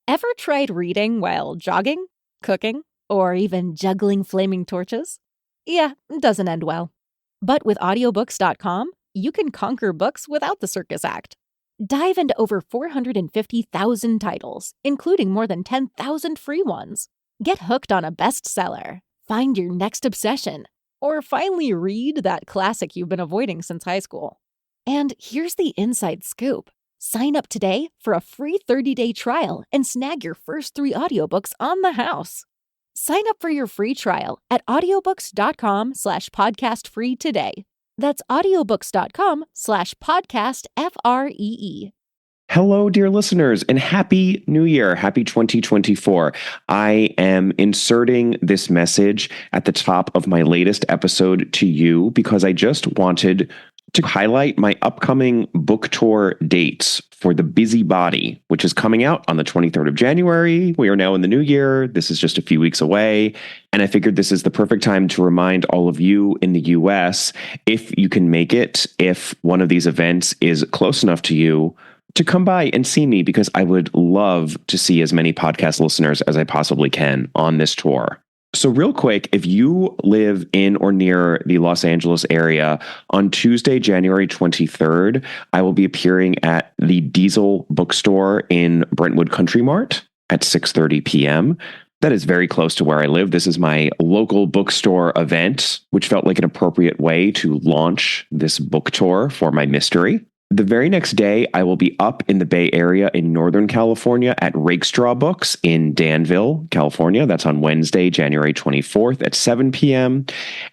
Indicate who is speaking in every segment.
Speaker 1: Ever tried reading while jogging, cooking, or even juggling flaming torches? Yeah, it doesn't end well. But with audiobooks.com, you can conquer books without the circus act. Dive into over 450,000 titles, including more than 10,000 free ones. Get hooked on a bestseller, find your next obsession, or finally read that classic you've been avoiding since high school. And here's the inside scoop. Sign up today for a free 30-day trial and snag your first 3 audiobooks on the house. Sign up for your free trial at audiobooks.com/podcastfree today. That's audiobooks.com/podcastfree.
Speaker 2: Hello, dear listeners, and Happy New Year. Happy 2024. I am inserting this message at the top of my latest episode to you because I just wanted to highlight my upcoming book tour dates for The Busybody, which is coming out on the 23rd of January. We are now in the new year. This is just a few weeks away. And I figured this is the perfect time to remind all of you in the US, if you can make it, if one of these events is close enough to you, to come by and see me, because I would love to see as many podcast listeners as I possibly can on this tour. So real quick, if you live in or near the Los Angeles area, on Tuesday, January 23rd, I will be appearing at the Diesel Bookstore in Brentwood Country Mart at 6:30 p.m. That is very close to where I live. This is my local bookstore event, which felt like an appropriate way to launch this book tour for my mystery. The very next day, I will be up in the Bay Area in Northern California at Rakestraw Books in Danville, California. That's on Wednesday, January 24th at 7 p.m.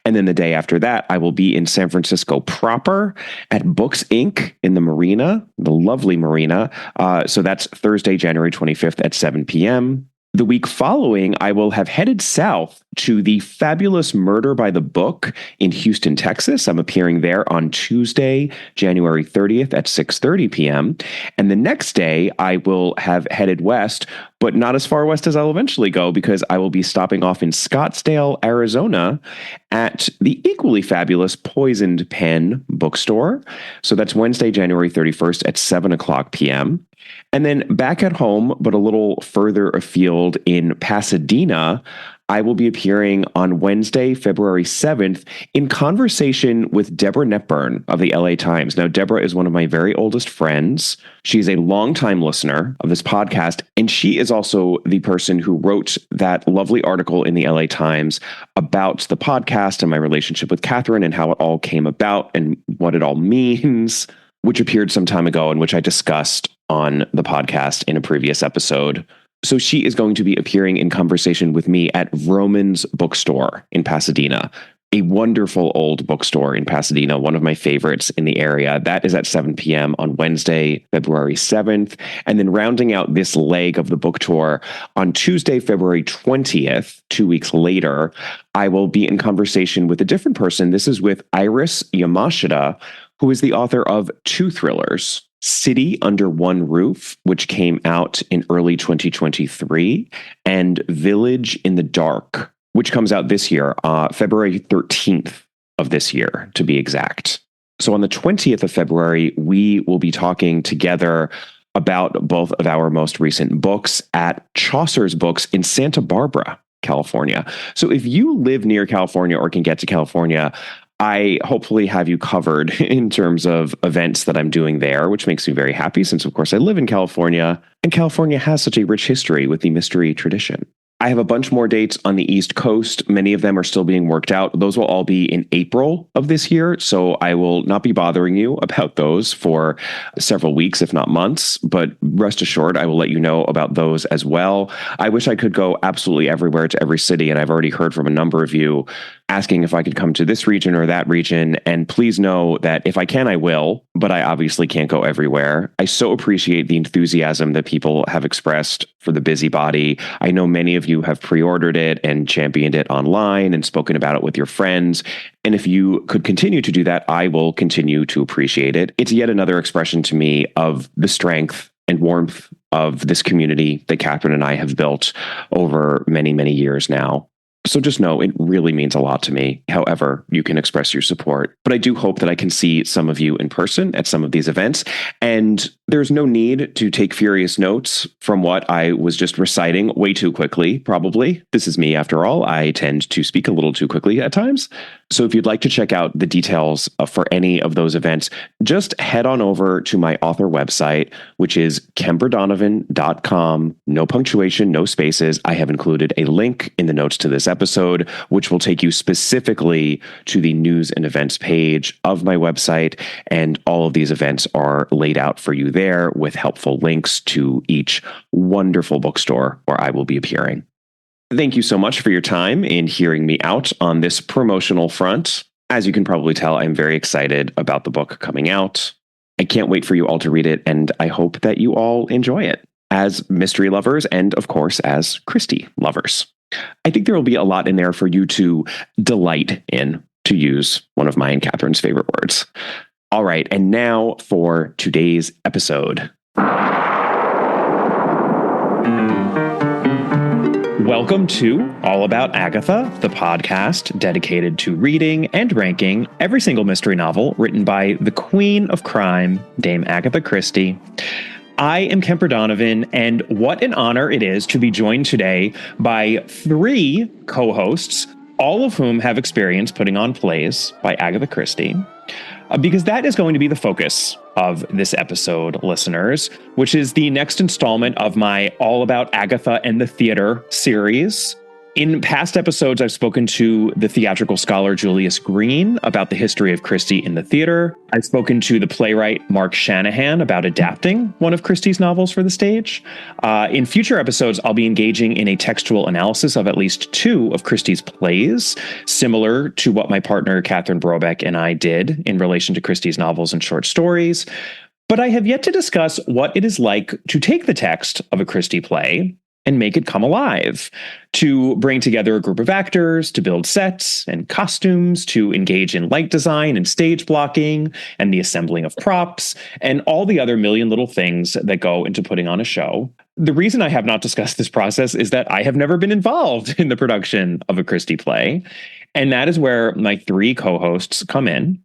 Speaker 2: And then the day after that, I will be in San Francisco proper at Books Inc. in the Marina, the lovely Marina. So that's Thursday, January 25th at 7 p.m. The week following, I will have headed south to the fabulous Murder by the Book in Houston, Texas. I'm appearing there on Tuesday, January 30th at 6:30 p.m. And the next day, I will have headed west, but not as far west as I'll eventually go, because I will be stopping off in Scottsdale, Arizona at the equally fabulous Poisoned Pen bookstore. So that's Wednesday, January 31st at 7 o'clock p.m. And then back at home, but a little further afield in Pasadena, I will be appearing on Wednesday, February 7th, in conversation with Deborah Netburn of the LA Times. Now, Deborah is one of my very oldest friends. She's a longtime listener of this podcast, and she is also the person who wrote that lovely article in the LA Times about the podcast and my relationship with Catherine and how it all came about and what it all means, which appeared some time ago and which I discussed on the podcast in a previous episode. So she is going to be appearing in conversation with me at Roman's Bookstore in Pasadena, a wonderful old bookstore in Pasadena, one of my favorites in the area. That is at 7 p.m. on Wednesday, February 7th. And then rounding out this leg of the book tour, on Tuesday, February 20th, 2 weeks later, I will be in conversation with a different person. This is with Iris Yamashita, who is the author of 2 thrillers, City Under One Roof, which came out in early 2023, and Village in the Dark, which comes out this year, February 13th of this year, to be exact. So on the 20th of February, we will be talking together about both of our most recent books at Chaucer's Books in Santa Barbara, California. So if you live near Caucer's or can get to California, I hopefully have you covered in terms of events that I'm doing there, which makes me very happy since, of course, I live in California, and California has such a rich history with the mystery tradition. I have a bunch more dates on the East Coast. Many of them are still being worked out. Those will all be in April of this year, so I will not be bothering you about those for several weeks, if not months, but rest assured, I will let you know about those as well. I wish I could go absolutely everywhere to every city, and I've already heard from a number of you asking if I could come to this region or that region, and please know that if I can, I will, but I obviously can't go everywhere. I so appreciate the enthusiasm that people have expressed for The Busybody. I know many of you have pre-ordered it and championed it online and spoken about it with your friends. And if you could continue to do that, I will continue to appreciate it. It's yet another expression to me of the strength and warmth of this community that Catherine and I have built over many, many years now. So just know it really means a lot to me, however you can express your support. But I do hope that I can see some of you in person at some of these events. And there's no need to take furious notes from what I was just reciting way too quickly, probably. This is me, after all. I tend to speak a little too quickly at times. So if you'd like to check out the details for any of those events, just head on over to my author website, which is kemperdonovan.com. No punctuation, no spaces. I have included a link in the notes to this episode, which will take you specifically to the news and events page of my website. And all of these events are laid out for you there with helpful links to each wonderful bookstore where I will be appearing. Thank you so much for your time in hearing me out on this promotional front. As you can probably tell, I'm very excited about the book coming out. I can't wait for you all to read it, and I hope that you all enjoy it as mystery lovers and, of course, as Christie lovers. I think there will be a lot in there for you to delight in, to use one of mine and Catherine's favorite words. All right, and now for today's episode. Welcome to All About Agatha, the podcast dedicated to reading and ranking every single mystery novel written by the Queen of Crime, Dame Agatha Christie. I am Kemper Donovan, and what an honor it is to be joined today by 3 co-hosts, all of whom have experience putting on plays by Agatha Christie, because that is going to be the focus of this episode, listeners, which is the next installment of my All About Agatha and the Theater series. In past episodes, I've spoken to the theatrical scholar Julius Green about the history of Christie in the theater. I've spoken to the playwright Mark Shanahan about adapting one of Christie's novels for the stage. In future episodes, I'll be engaging in a textual analysis of at least 2 of Christie's plays, similar to what my partner Catherine Brobeck and I did in relation to Christie's novels and short stories. But I have yet to discuss what it is like to take the text of a Christie play and make it come alive, to bring together a group of actors, to build sets and costumes, to engage in light design and stage blocking and the assembling of props, and all the other million little things that go into putting on a show. The reason I have not discussed this process is that I have never been involved in the production of a Christie play, and that is where my 3 co-hosts come in.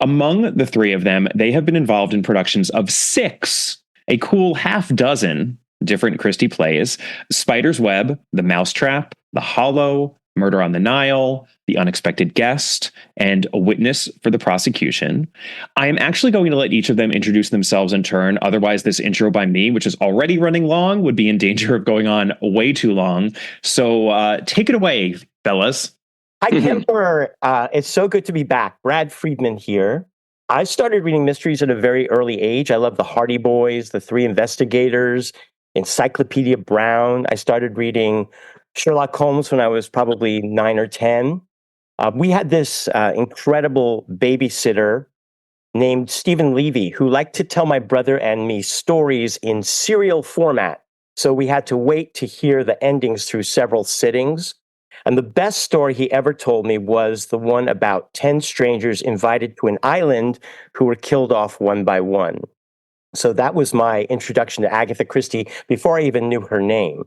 Speaker 2: Among the 3 of them, they have been involved in productions of 6, a cool half dozen different Christie plays: Spider's Web, The Mousetrap, The Hollow, Murder on the Nile, The Unexpected Guest, and A Witness for the Prosecution. I am actually going to let each of them introduce themselves in turn. Otherwise, this intro by me, which is already running long, would be in danger of going on way too long. So take it away, fellas.
Speaker 3: Hi, Kemper. It's so good to be back. Brad Friedman here. I started reading mysteries at a very early age. I love the Hardy Boys, the 3 Investigators, Encyclopedia Brown. I started reading Sherlock Holmes when I was probably 9 or 10. We had this incredible babysitter named Stephen Levy who liked to tell my brother and me stories in serial format. So we had to wait to hear the endings through several sittings. And the best story he ever told me was the one about 10 strangers invited to an island who were killed off one by one. So that was my introduction to Agatha Christie before I even knew her name.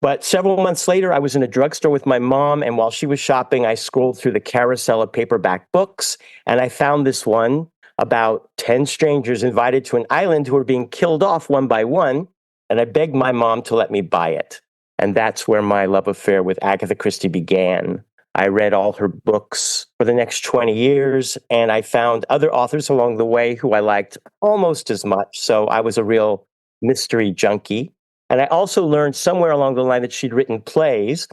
Speaker 3: But several months later, I was in a drugstore with my mom, and while she was shopping, I scrolled through the carousel of paperback books, and I found this one about 10 strangers invited to an island who were being killed off one by one, and I begged my mom to let me buy it. And that's where my love affair with Agatha Christie began. I read all her books for the next 20 years, and I found other authors along the way who I liked almost as much. So I was a real mystery junkie. And I also learned somewhere along the line that she'd written plays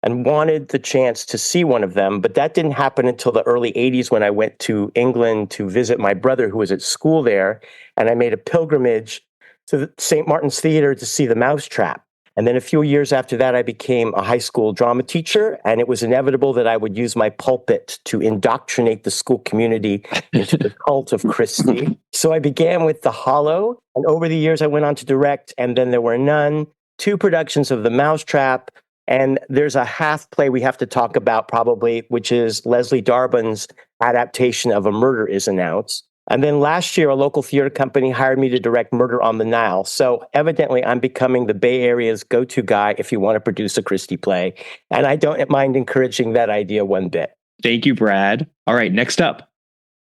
Speaker 3: and wanted the chance to see one of them. But that didn't happen until the early 80s when I went to England to visit my brother who was at school there. And I made a pilgrimage to the St. Martin's Theater to see The Mousetrap. And then a few years after that, I became a high school drama teacher, and it was inevitable that I would use my pulpit to indoctrinate the school community into the cult of Christie. So I began with The Hollow, and over the years I went on to direct And Then There Were None, 2 productions of The Mousetrap, and there's a half play we have to talk about probably, which is Leslie Darbin's adaptation of A Murder Is Announced. And then last year, a local theater company hired me to direct Murder on the Nile. So evidently, I'm becoming the Bay Area's go-to guy if you want to produce a Christie play. And I don't mind encouraging that idea one bit.
Speaker 2: Thank you, Brad. All right, next up.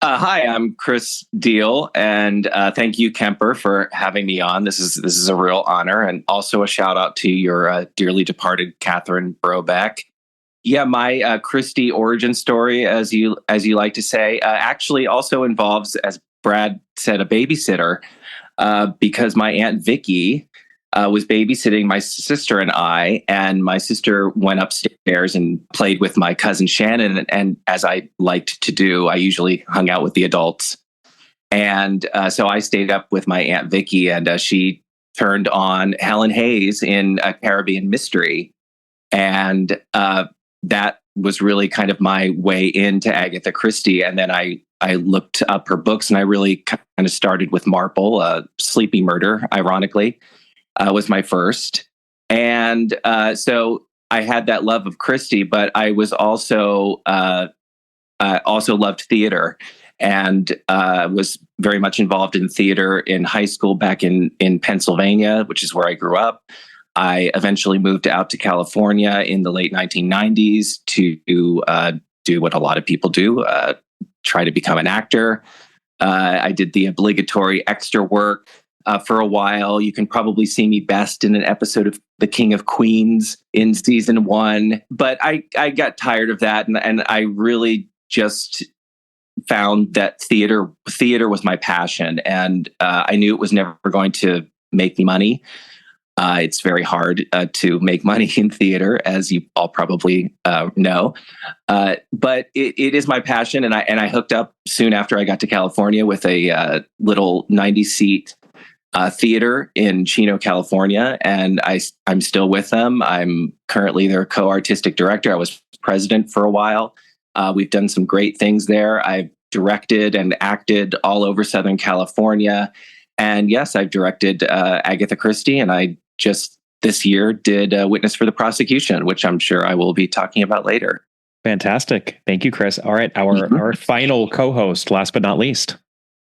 Speaker 4: Hi, I'm Chris Deal, and thank you, Kemper, for having me on. This is a real honor, and also a shout out to your dearly departed Catherine Brobeck. Yeah, my Christie origin story, as you like to say, actually also involves, as Brad said, a babysitter, because my Aunt Vicky was babysitting my sister and I, and my sister went upstairs and played with my cousin Shannon. And as I liked to do, I usually hung out with the adults. And so I stayed up with my Aunt Vicky, and she turned on Helen Hayes in A Caribbean Mystery. And that was really kind of my way into Agatha Christie. And then I looked up her books, and I really kind of started with Marple, Sleepy Murder, ironically. Was my first. And so I had that love of Christie, but I was also loved theater, and was very much involved in theater in high school back in Pennsylvania, which is where I grew up. I eventually moved out to California in the late 1990s to do what a lot of people do, try to become an actor. I did the obligatory extra work for a while. You can probably see me best in an episode of The King of Queens in season 1. But I got tired of that, and I really just found that theater was my passion, and I knew it was never going to make me money. It's very hard to make money in theater, as you all probably know. But it is my passion, and I hooked up soon after I got to California with a little 90-seat theater in Chino, California, and I'm still with them. I'm currently their co-artistic director. I was president for a while. We've done some great things there. I've directed and acted all over Southern California. And yes, I've directed Agatha Christie, and I just this year did Witness for the Prosecution, which I'm sure I will be talking about later.
Speaker 2: Fantastic. Thank you, Chris. All right, our final co-host, last but not least.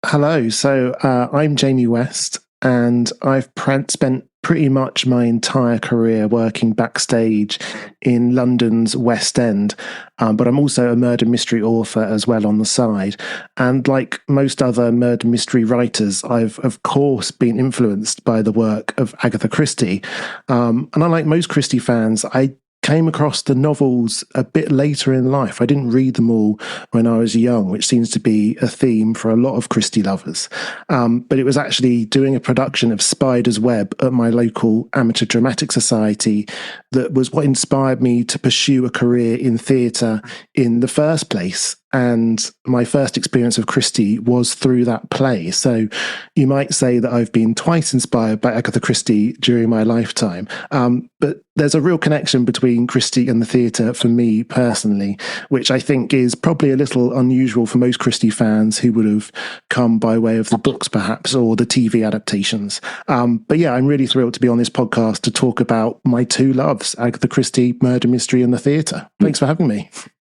Speaker 5: Hello. So I'm Jamie West, and I've spent pretty much my entire career working backstage in London's West End, but I'm also a murder mystery author as well on the side. And like most other murder mystery writers, I've of course been influenced by the work of Agatha Christie. And unlike most Christie fans, I came across the novels a bit later in life. I didn't read them all when I was young, which seems to be a theme for a lot of Christie lovers. But it was actually doing a production of Spider's Web at my local amateur dramatic society that was what inspired me to pursue a career in theatre in the first place. And my first experience of Christie was through that play. So you might say that I've been twice inspired by Agatha Christie during my lifetime. But there's a real connection between Christie and the theatre for me personally, which I think is probably a little unusual for most Christie fans who would have come by way of the books perhaps, or the TV adaptations. But yeah, I'm really thrilled to be on this podcast to talk about my two loves, Agatha Christie, murder mystery, and the theatre. Thanks for having me.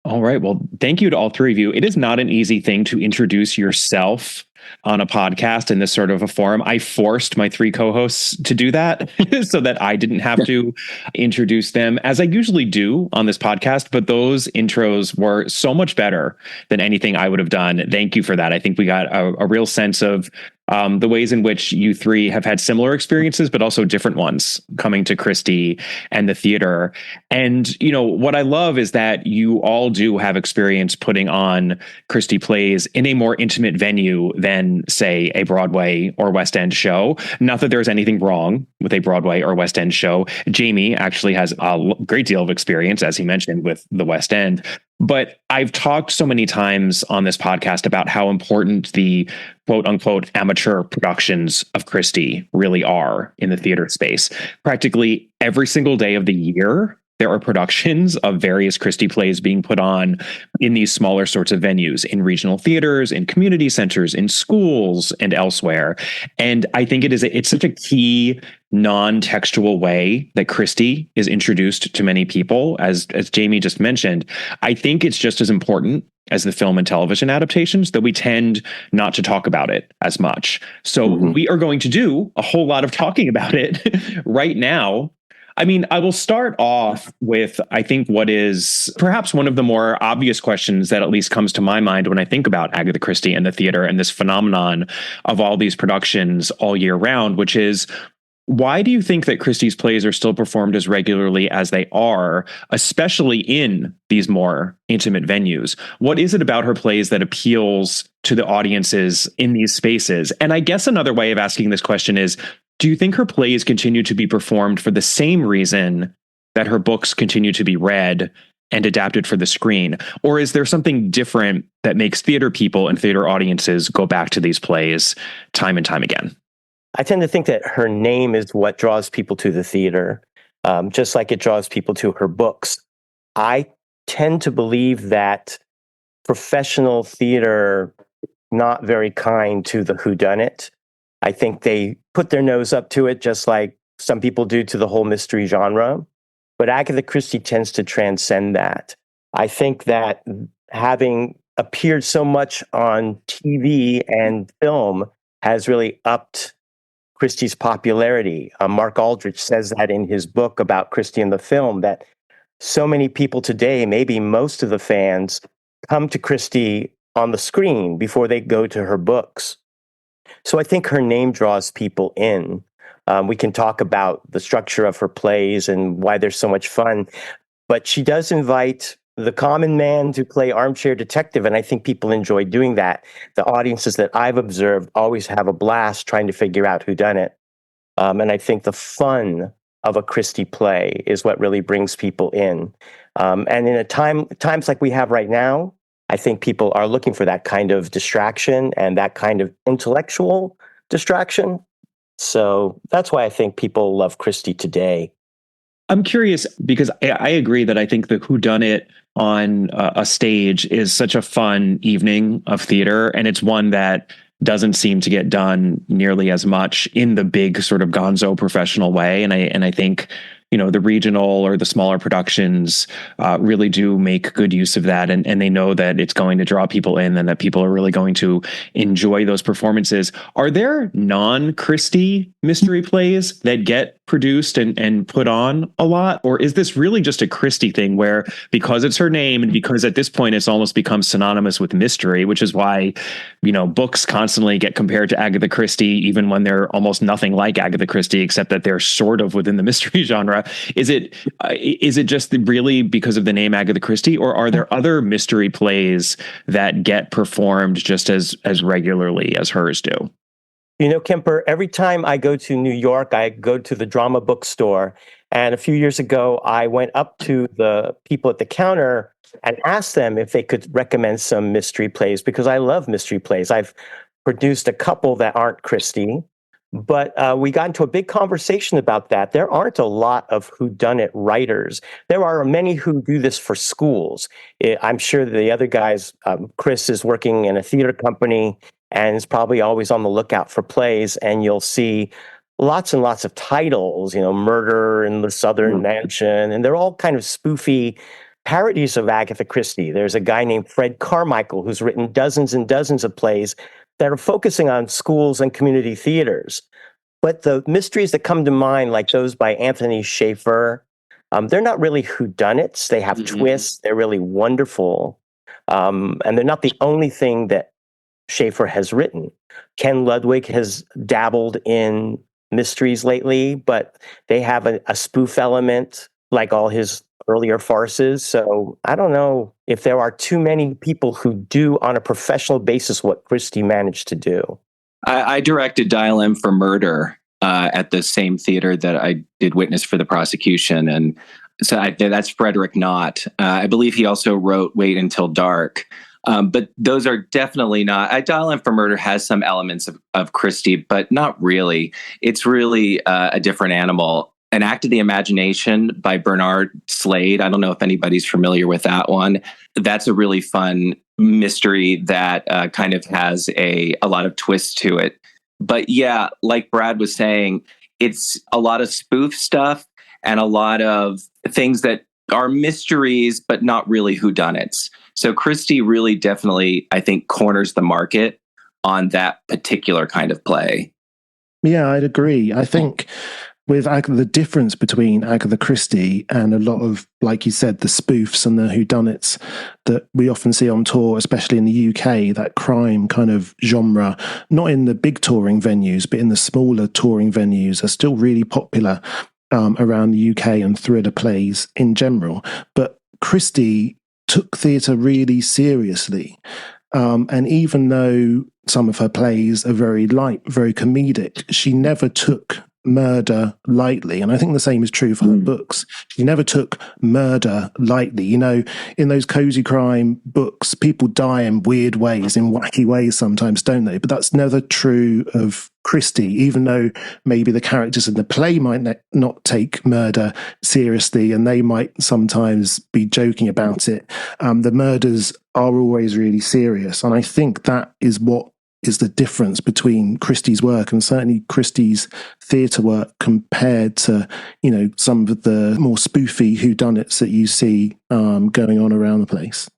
Speaker 2: All right. Well, thank you to all three of you. It is not an easy thing to introduce yourself on a podcast in this sort of a forum. I forced my three co-hosts to do that so that I didn't have to introduce them as I usually do on this podcast. But those intros were so much better than anything I would have done. Thank you for that. I think we got a real sense of the ways in which you three have had similar experiences, but also different ones coming to Christie and the theater. And, you know, what I love is that you all do have experience putting on Christie plays in a more intimate venue than, say, a Broadway or West End show. Not that there's anything wrong with a Broadway or West End show. Jamie actually has a great deal of experience, as he mentioned, with the West End. But I've talked so many times on this podcast about how important the quote unquote amateur productions of Christie really are in the theater space. Practically every single day of the year, there are productions of various Christie plays being put on in these smaller sorts of venues, in regional theaters, in community centers, in schools, and elsewhere. And I think it's such a key non-textual way that Christie is introduced to many people, as Jamie just mentioned, I think it's just as important as the film and television adaptations that we tend not to talk about it as much. So we are going to do a whole lot of talking about it right now. I mean, I will start off with, I think, what is perhaps one of the more obvious questions that at least comes to my mind when I think about Agatha Christie and the theater and this phenomenon of all these productions all year round, which is, why do you think that Christie's plays are still performed as regularly as they are, especially in these more intimate venues? What is it about her plays that appeals to the audiences in these spaces? And I guess another way of asking this question is, do you think her plays continue to be performed for the same reason that her books continue to be read and adapted for the screen? Or is there something different that makes theater people and theater audiences go back to these plays time and time again?
Speaker 3: I tend to think that her name is what draws people to the theater, just like it draws people to her books. I tend to believe that professional theater not very kind to the whodunit. I think they put their nose up to it, just like some people do to the whole mystery genre. But Agatha Christie tends to transcend that. I think that having appeared so much on TV and film has really upped Christie's popularity. Mark Aldrich says that in his book about Christie and the film, that so many people today, maybe most of the fans, come to Christie on the screen before they go to her books. So I think her name draws people in. We can talk about the structure of her plays and why they're so much fun, but she does invite the common man to play armchair detective, and I think people enjoy doing that. The audiences that I've observed always have a blast trying to figure out who done it. And I think the fun of a Christie play is what really brings people in. And in times like we have right now, I think people are looking for that kind of distraction and that kind of intellectual distraction. So that's why I think people love Christie today.
Speaker 2: I'm curious because I agree that I think the whodunit on a stage is such a fun evening of theater, and it's one that doesn't seem to get done nearly as much in the big sort of gonzo professional way. And I think, you know, the regional or the smaller productions really do make good use of that. And they know that it's going to draw people in and that people are really going to enjoy those performances. Are there non-Christie mystery plays that get produced and put on a lot? Or is this really just a Christie thing where, because it's her name and because at this point it's almost become synonymous with mystery, which is why, you know, books constantly get compared to Agatha Christie, even when they're almost nothing like Agatha Christie, except that they're sort of within the mystery genre. Is it just really because of the name Agatha Christie, or are there other mystery plays that get performed just as regularly as hers do?
Speaker 3: You know, Kemper, every time I go to New York, I go to the drama bookstore. And a few years ago, I went up to the people at the counter and asked them if they could recommend some mystery plays, because I love mystery plays. I've produced a couple that aren't Christie, but we got into a big conversation about that. There aren't a lot of whodunit writers. There are many who do this for schools. I'm sure the other guys, Chris is working in a theater company and is probably always on the lookout for plays, and you'll see lots and lots of titles, you know, Murder in the Southern Mansion, and they're all kind of spoofy parodies of Agatha Christie. There's a guy named Fred Carmichael who's written dozens and dozens of plays that are focusing on schools and community theaters. But the mysteries that come to mind, like those by Anthony Schaefer, they're not really whodunits. They have twists. They're really wonderful. And they're not the only thing that Schaefer has written. Ken Ludwig has dabbled in mysteries lately, but they have a spoof element like all his earlier farces. So I don't know if there are too many people who do on a professional basis what Christie managed to do.
Speaker 4: I directed Dial M for Murder at the same theater that I did Witness for the Prosecution. And so that's Frederick Knott. I believe he also wrote Wait Until Dark. But those are definitely not. Dial M for Murder has some elements of Christie, but not really. It's really a different animal. An Act of the Imagination by Bernard Slade. I don't know if anybody's familiar with that one. That's a really fun mystery that kind of has a lot of twists to it. But yeah, like Brad was saying, it's a lot of spoof stuff and a lot of things that are mysteries, but not really whodunits. So Christie really definitely, I think, corners the market on that particular kind of play.
Speaker 5: Yeah, I'd agree. I think with the difference between Agatha Christie and a lot of, like you said, the spoofs and the whodunits that we often see on tour, especially in the UK, that crime kind of genre, not in the big touring venues, but in the smaller touring venues, are still really popular around the UK and thriller plays in general. But Christie took theatre really seriously. And even though some of her plays are very light, very comedic, she never took murder lightly. And I think the same is true for her books. She never took murder lightly. You know, in those cozy crime books, people die in weird ways, in wacky ways sometimes, don't they? But that's never true of Christie, even though maybe the characters in the play might not take murder seriously and they might sometimes be joking about it. The murders are always really serious. And I think that is what is the difference between Christie's work and certainly Christie's theatre work compared to, you know, some of the more spoofy whodunits that you see going on around the place.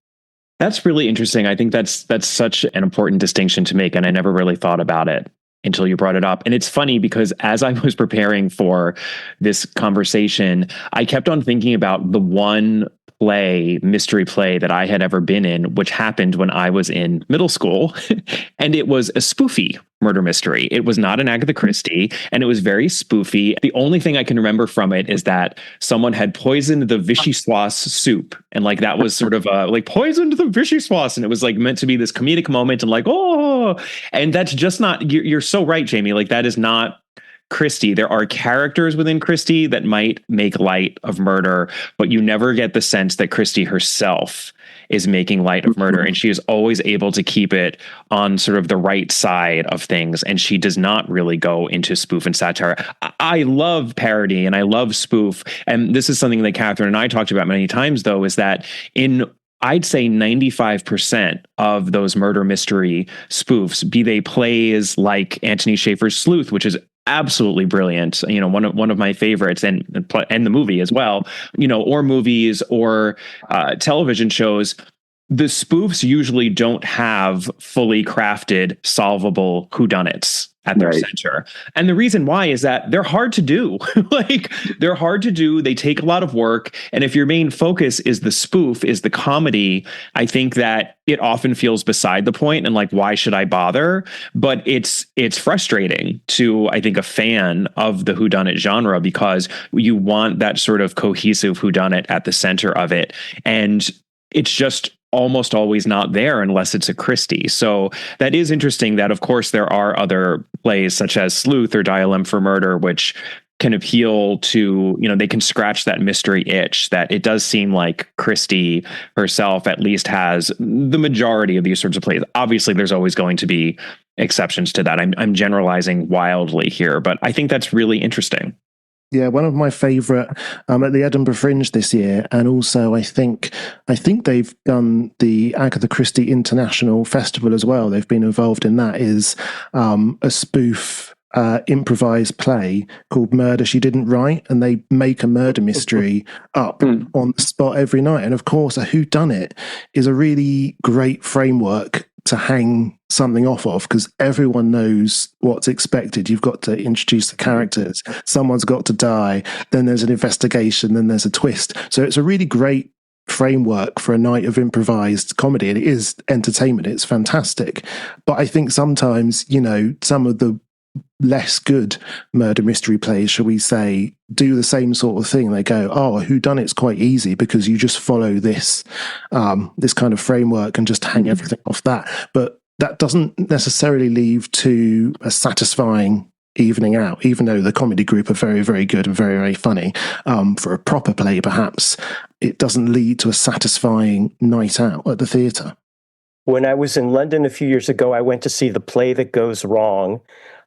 Speaker 2: That's really interesting. I think that's such an important distinction to make, and I never really thought about it until you brought it up. And it's funny because as I was preparing for this conversation, I kept on thinking about the one mystery play that I had ever been in, which happened when I was in middle school. And it was a spoofy murder mystery. It was not an Agatha Christie, and it was very spoofy. The only thing I can remember from it is that someone had poisoned the vichyssoise soup. And like, that was sort of like poisoned the vichyssoise. And it was like meant to be this comedic moment and like, oh, and that's just not, you're so right, Jamie. Like, that is not Christie. There are characters within Christie that might make light of murder, but you never get the sense that Christie herself is making light of murder. And she is always able to keep it on sort of the right side of things. And she does not really go into spoof and satire. I love parody and I love spoof. And this is something that Catherine and I talked about many times, though, is that I'd say 95% of those murder mystery spoofs, be they plays like Anthony Schaeffer's Sleuth, which is absolutely brilliant, you know, one of my favorites, and the movie as well, you know, or movies or television shows. The spoofs usually don't have fully crafted, solvable whodunits at their center. And the reason why is that they're hard to do. Like, they're hard to do. They take a lot of work. And if your main focus is the spoof, is the comedy, I think that it often feels beside the point and like, why should I bother? But it's frustrating to, I think, a fan of the whodunit genre, because you want that sort of cohesive whodunit at the center of it. And it's just almost always not there unless it's a Christie. So that is interesting that, of course, there are other plays such as Sleuth or Dial M for Murder, which can appeal to, you know, they can scratch that mystery itch. That it does seem like Christie herself at least has the majority of these sorts of plays. Obviously, there's always going to be exceptions to that. I'm generalizing wildly here, but I think that's really interesting.
Speaker 5: Yeah, one of my favourite at the Edinburgh Fringe this year, and also I think they've done the Agatha Christie International Festival as well. They've been involved in that. Is a spoof improvised play called Murder She Didn't Write, and they make a murder mystery up on the spot every night. And of course, a whodunit is a really great framework to hang something off of, because everyone knows what's expected. You've got to introduce the characters. Someone's got to die. Then there's an investigation. Then there's a twist. So it's a really great framework for a night of improvised comedy. And it is entertainment. It's fantastic. But I think sometimes, you know, some of the less good murder mystery plays, shall we say, do the same sort of thing. They go, oh, a whodunit's quite easy because you just follow this this kind of framework and just hang everything off that. But that doesn't necessarily lead to a satisfying evening out, even though the comedy group are very, very good and very, very funny. For a proper play, perhaps, it doesn't lead to a satisfying night out at the theatre.
Speaker 3: When I was in London a few years ago, I went to see The Play That Goes Wrong.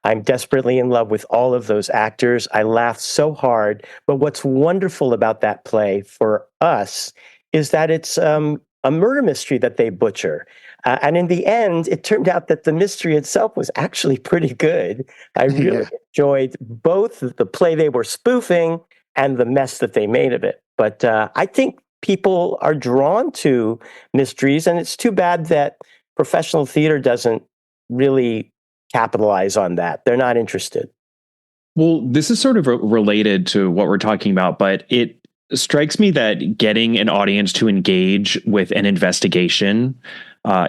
Speaker 3: I'm desperately in love with all of those actors. I laughed so hard. But what's wonderful about that play for us is that it's a murder mystery that they butcher. And in the end, it turned out that the mystery itself was actually pretty good. I really enjoyed both the play they were spoofing and the mess that they made of it. But I think people are drawn to mysteries, and it's too bad that professional theater doesn't really capitalize on that. They're not interested.
Speaker 2: Well, this is sort of related to what we're talking about, but it strikes me that getting an audience to engage with an investigation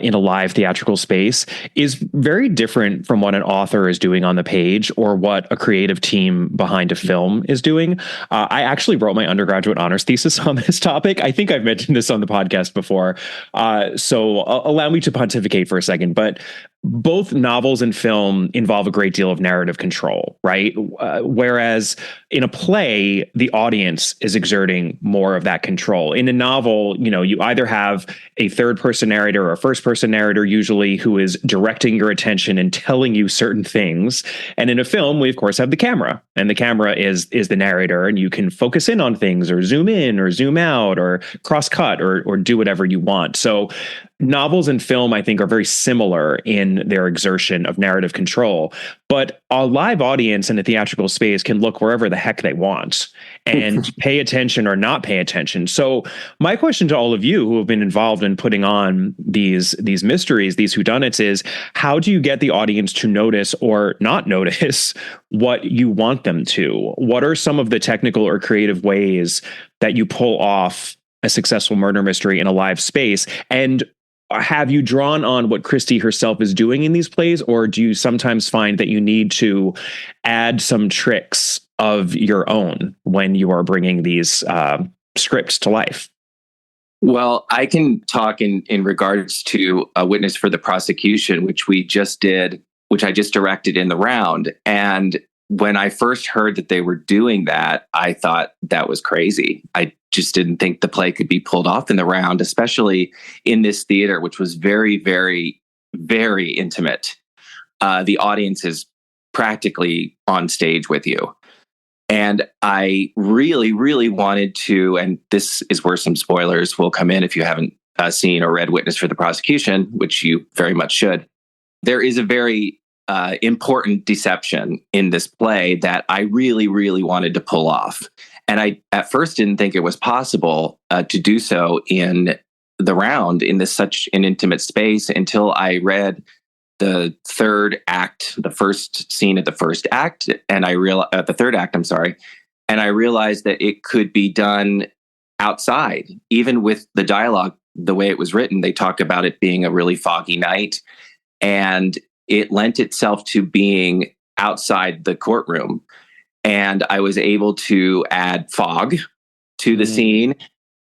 Speaker 2: in a live theatrical space is very different from what an author is doing on the page or what a creative team behind a film is doing. I actually wrote my undergraduate honors thesis on this topic. I think I've mentioned this on the podcast before. So allow me to pontificate for a second, but both novels and film involve a great deal of narrative control, right? Whereas in a play, the audience is exerting more of that control. In a novel, you either have a third person narrator or a first person narrator, usually, who is directing your attention and telling you certain things. And in a film, we of course have the camera, and the camera is the narrator, and you can focus in on things or zoom in or zoom out or cross cut or do whatever you want. So novels and film, I think, are very similar in their exertion of narrative control, but a live audience in a theatrical space can look wherever the heck they want and pay attention or not pay attention. So my question to all of you who have been involved in putting on these mysteries, these whodunits, is how do you get the audience to notice or not notice what you want them to? What are some of the technical or creative ways that you pull off a successful murder mystery in a live space? And have you drawn on what Christie herself is doing in these plays, or do you sometimes find that you need to add some tricks of your own when you are bringing these scripts to life?
Speaker 4: Well, I can talk in regards to A Witness for the Prosecution, which we just did, which I just directed in the round. And when I first heard that they were doing that, I thought that was crazy. I just didn't think the play could be pulled off in the round, especially in this theater, which was very, very, very intimate. The audience is practically on stage with you. And I really, really wanted to, and this is where some spoilers will come in if you haven't seen or read Witness for the Prosecution, which you very much should. There is a very important deception in this play that I really, really wanted to pull off. And I at first didn't think it was possible to do so in the round in such an intimate space until I read the third act, the first scene of the first act, and I realized the third act, I'm sorry, and I realized that it could be done outside, even with the dialogue, the way it was written. They talk about it being a really foggy night, and it lent itself to being outside the courtroom. And I was able to add fog to the scene,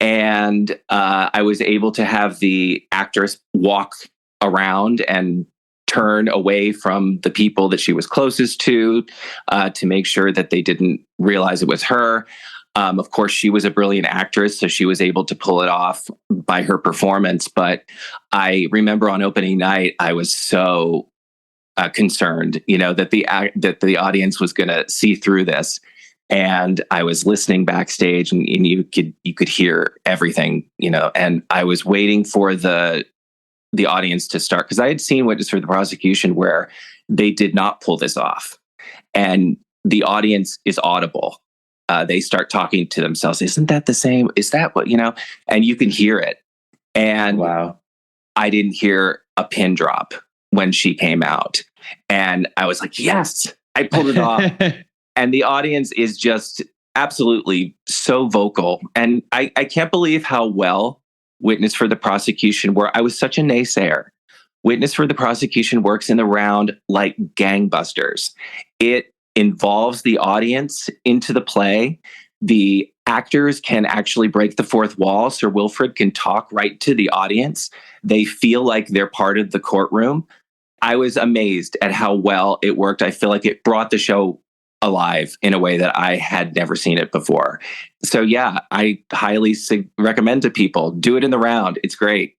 Speaker 4: and I was able to have the actress walk around and turn away from the people that she was closest to make sure that they didn't realize it was her. Of course, she was a brilliant actress, so she was able to pull it off by her performance. But I remember on opening night, I was so concerned, that the audience was going to see through this. And I was listening backstage, and you could hear everything, and I was waiting for the audience to start, because I had seen Witness for the Prosecution where they did not pull this off, and the audience is audible. They start talking to themselves. Isn't that the same? Is that what, and you can hear it. And
Speaker 2: wow,
Speaker 4: I didn't hear a pin drop when she came out. And I was like, yes, I pulled it off. And the audience is just absolutely so vocal. And I can't believe how well Witness for the Prosecution worked. I was such a naysayer. Witness for the Prosecution works in the round like gangbusters. It involves the audience into the play. The actors can actually break the fourth wall. Sir Wilfrid can talk right to the audience. They feel like they're part of the courtroom. I was amazed at how well it worked. I feel like it brought the show alive in a way that I had never seen it before. So yeah, I highly recommend to people, do it in the round. It's great.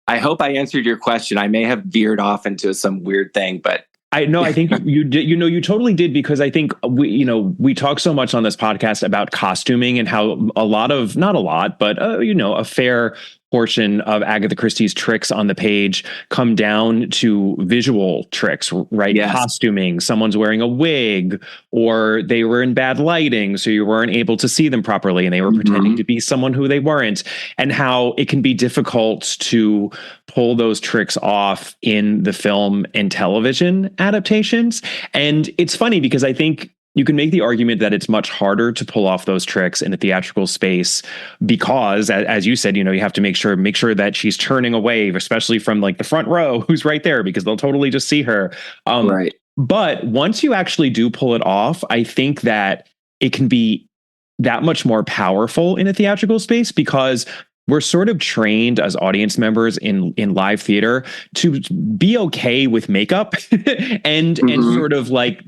Speaker 4: I hope I answered your question. I may have veered off into some weird thing, but
Speaker 2: I think you did. You totally did, because I think we talk so much on this podcast about costuming and how a fair portion of Agatha Christie's tricks on the page come down to visual tricks, right?
Speaker 4: Yes.
Speaker 2: Costuming, someone's wearing a wig, or they were in bad lighting, so you weren't able to see them properly, and they were pretending to be someone who they weren't, and how it can be difficult to pull those tricks off in the film and television adaptations. And it's funny because I think you can make the argument that it's much harder to pull off those tricks in a theatrical space because, as you said, you have to make sure that she's turning away, especially from like the front row who's right there, because they'll totally just see her.
Speaker 4: Right.
Speaker 2: But once you actually do pull it off, I think that it can be that much more powerful in a theatrical space because we're sort of trained as audience members in live theater to be okay with makeup and sort of like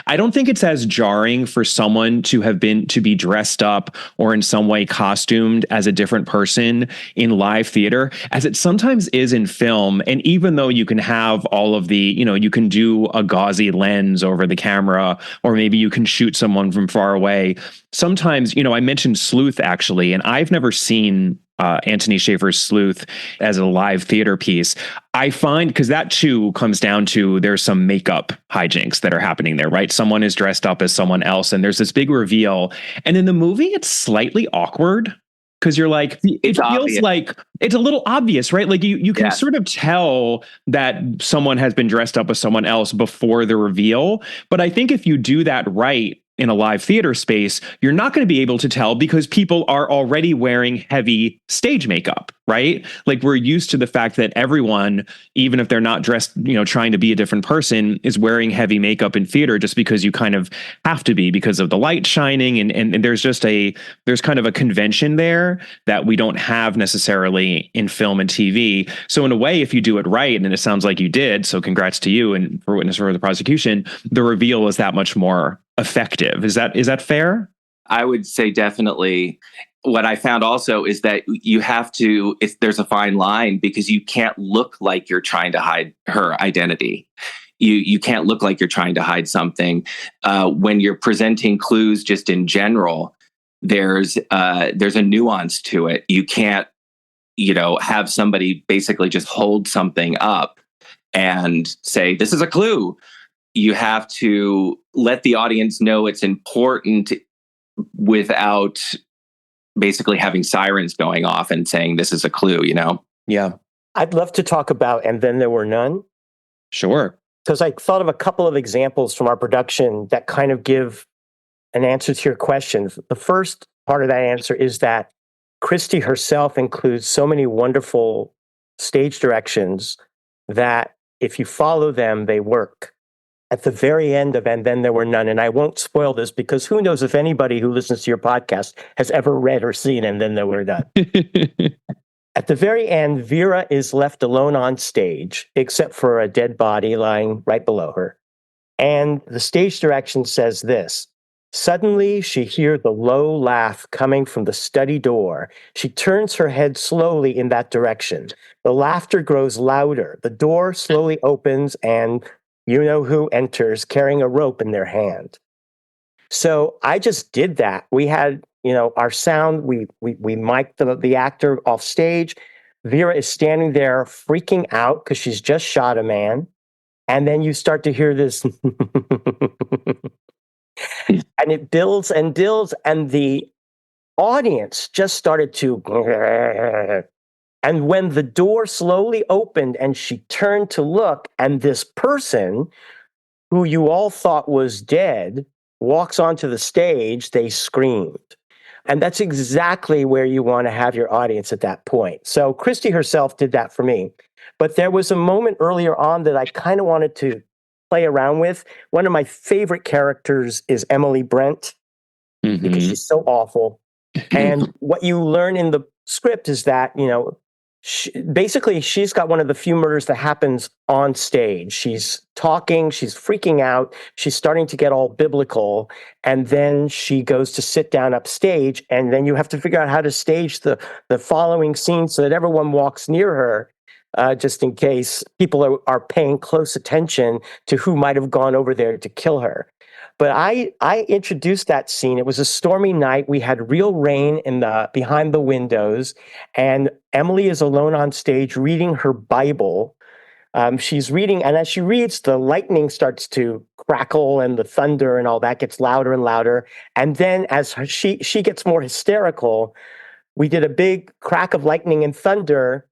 Speaker 2: I don't think it's as jarring for someone to be dressed up or in some way costumed as a different person in live theater as it sometimes is in film. And even though you can have all of the, you can do a gauzy lens over the camera, or maybe you can shoot someone from far away. Sometimes, I mentioned Sleuth actually, and I've never seen Anthony Schaefer's Sleuth as a live theater piece. I find, because that too comes down to there's some makeup hijinks that are happening there, right? Someone is dressed up as someone else and there's this big reveal. And in the movie, it's slightly awkward because you're like, it feels like it's a little obvious, right? Like you can sort of tell that someone has been dressed up as someone else before the reveal. But I think if you do that right in a live theater space, you're not going to be able to tell because people are already wearing heavy stage makeup, right? Like we're used to the fact that everyone, even if they're not dressed, trying to be a different person, is wearing heavy makeup in theater just because you kind of have to be because of the light shining. And there's there's kind of a convention there that we don't have necessarily in film and TV. So in a way, if you do it right, and it sounds like you did, so congrats to you and for witness for the prosecution, the reveal is that much more effective. Is that fair?
Speaker 4: I would say definitely. What I found also is that you have to, there's a fine line because you can't look like you're trying to hide her identity. You can't look like you're trying to hide something. When you're presenting clues just in general, there's a nuance to it. You can't, have somebody basically just hold something up and say, this is a clue. You have to let the audience know it's important without basically having sirens going off and saying this is a clue,
Speaker 2: Yeah.
Speaker 3: I'd love to talk about And Then There Were None.
Speaker 2: Sure.
Speaker 3: Because I thought of a couple of examples from our production that kind of give an answer to your questions. The first part of that answer is that Christie herself includes so many wonderful stage directions that if you follow them, they work. At the very end of And Then There Were None, and I won't spoil this because who knows if anybody who listens to your podcast has ever read or seen And Then There Were None. At the very end, Vera is left alone on stage, except for a dead body lying right below her. And the stage direction says this: suddenly she hears the low laugh coming from the study door. She turns her head slowly in that direction. The laughter grows louder. The door slowly opens and you know who enters carrying a rope in their hand. So I just did that. We had, our sound, we mic'd the actor off stage. Vera is standing there freaking out because she's just shot a man. And then you start to hear this and it builds and builds, and the audience just started to. And when the door slowly opened and she turned to look, and this person who you all thought was dead walks onto the stage, they screamed. And that's exactly where you want to have your audience at that point. So Christie herself did that for me. But there was a moment earlier on that I kind of wanted to play around with. One of my favorite characters is Emily Brent, because she's so awful. And what you learn in the script is that, she's got one of the few murders that happens on stage. She's talking, she's freaking out, she's starting to get all biblical, and then she goes to sit down upstage, and then you have to figure out how to stage the following scene so that everyone walks near her, just in case people are paying close attention to who might have gone over there to kill her. but I introduced that scene. It was a stormy night. We had real rain behind the windows, and Emily is alone on stage reading her Bible. She's reading, and as she reads, the lightning starts to crackle, and the thunder and all that gets louder and louder. And then, as she gets more hysterical, we did a big crack of lightning and thunder.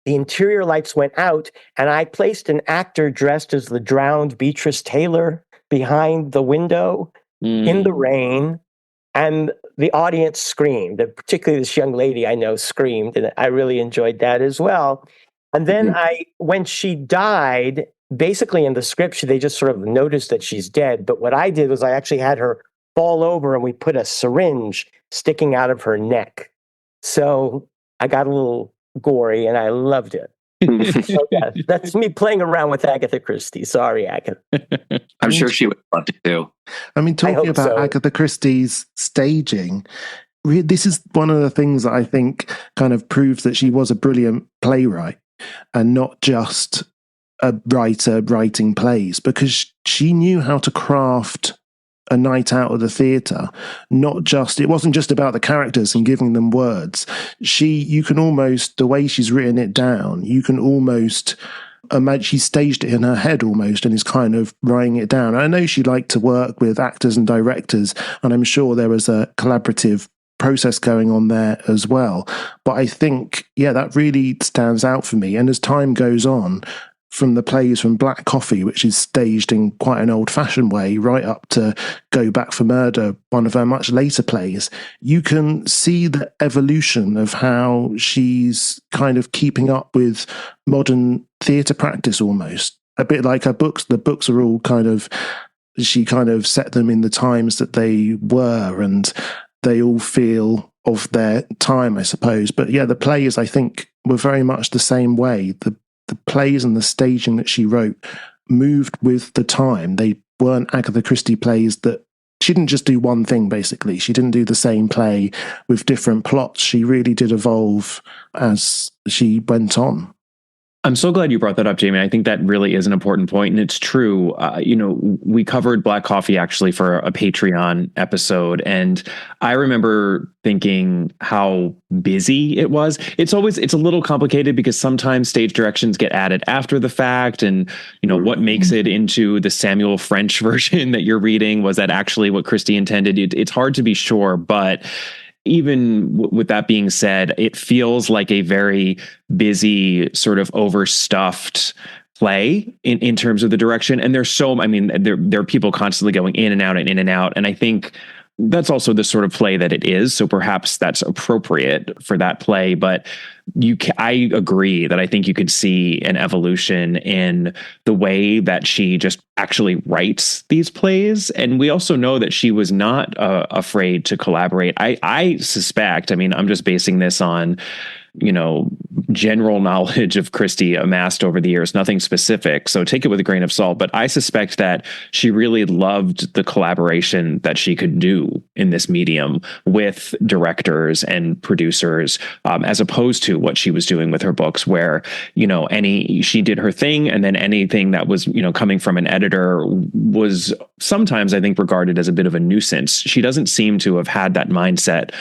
Speaker 3: The interior lights went out, and I placed an actor dressed as the drowned Beatrice Taylor behind the window in the rain, and the audience screamed. Particularly this young lady I know screamed, and I really enjoyed that as well. And then when she died, basically in the script, they just sort of noticed that she's dead. But what I did was I actually had her fall over, and we put a syringe sticking out of her neck. So I got a little gory, and I loved it. So, yeah, that's me playing around with Agatha Christie. Sorry, Agatha.
Speaker 4: I'm sure she would love to too.
Speaker 5: I mean, talking about Agatha Christie's staging, this is one of the things that I think kind of proves that she was a brilliant playwright and not just a writer writing plays, because she knew how to craft a night out of the theatre. It wasn't just about the characters and giving them words. You can almost, the way she's written it down, you can almost imagine she staged it in her head almost and is kind of writing it down. And I know she liked to work with actors and directors, and I'm sure there was a collaborative process going on there as well. But I think, that really stands out for me. And as time goes on, from the plays from Black Coffee, which is staged in quite an old-fashioned way, right up to Go Back for Murder, one of her much later plays, you can see the evolution of how she's kind of keeping up with modern theatre practice almost. A bit like her books. The books are all she kind of set them in the times that they were, and they all feel of their time, I suppose. But the plays, I think, were very much the same way. The plays and the staging that she wrote moved with the time. They weren't Agatha Christie plays that she didn't just do one thing, basically. She didn't do the same play with different plots. She really did evolve as she went on.
Speaker 2: I'm so glad you brought that up, Jamie. I think that really is an important point, and it's true. We covered Black Coffee actually for a Patreon episode, and I remember thinking how busy it was. It's a little complicated because sometimes stage directions get added after the fact, and what makes it into the Samuel French version that you're reading, was that actually what Christie intended? It's hard to be sure, but even with that being said, it feels like a very busy, sort of overstuffed play in terms of the direction. And there are people constantly going in and out and in and out. And I think that's also the sort of play that it is. So perhaps that's appropriate for that play. But I agree that I think you could see an evolution in the way that she just actually writes these plays. And we also know that she was not afraid to collaborate. I suspect, I'm just basing this on, general knowledge of Christie amassed over the years, nothing specific. So take it with a grain of salt. But I suspect that she really loved the collaboration that she could do in this medium with directors and producers, as opposed to what she was doing with her books, where, she did her thing, and then anything that was, coming from an editor was sometimes, I think, regarded as a bit of a nuisance. She doesn't seem to have had that mindset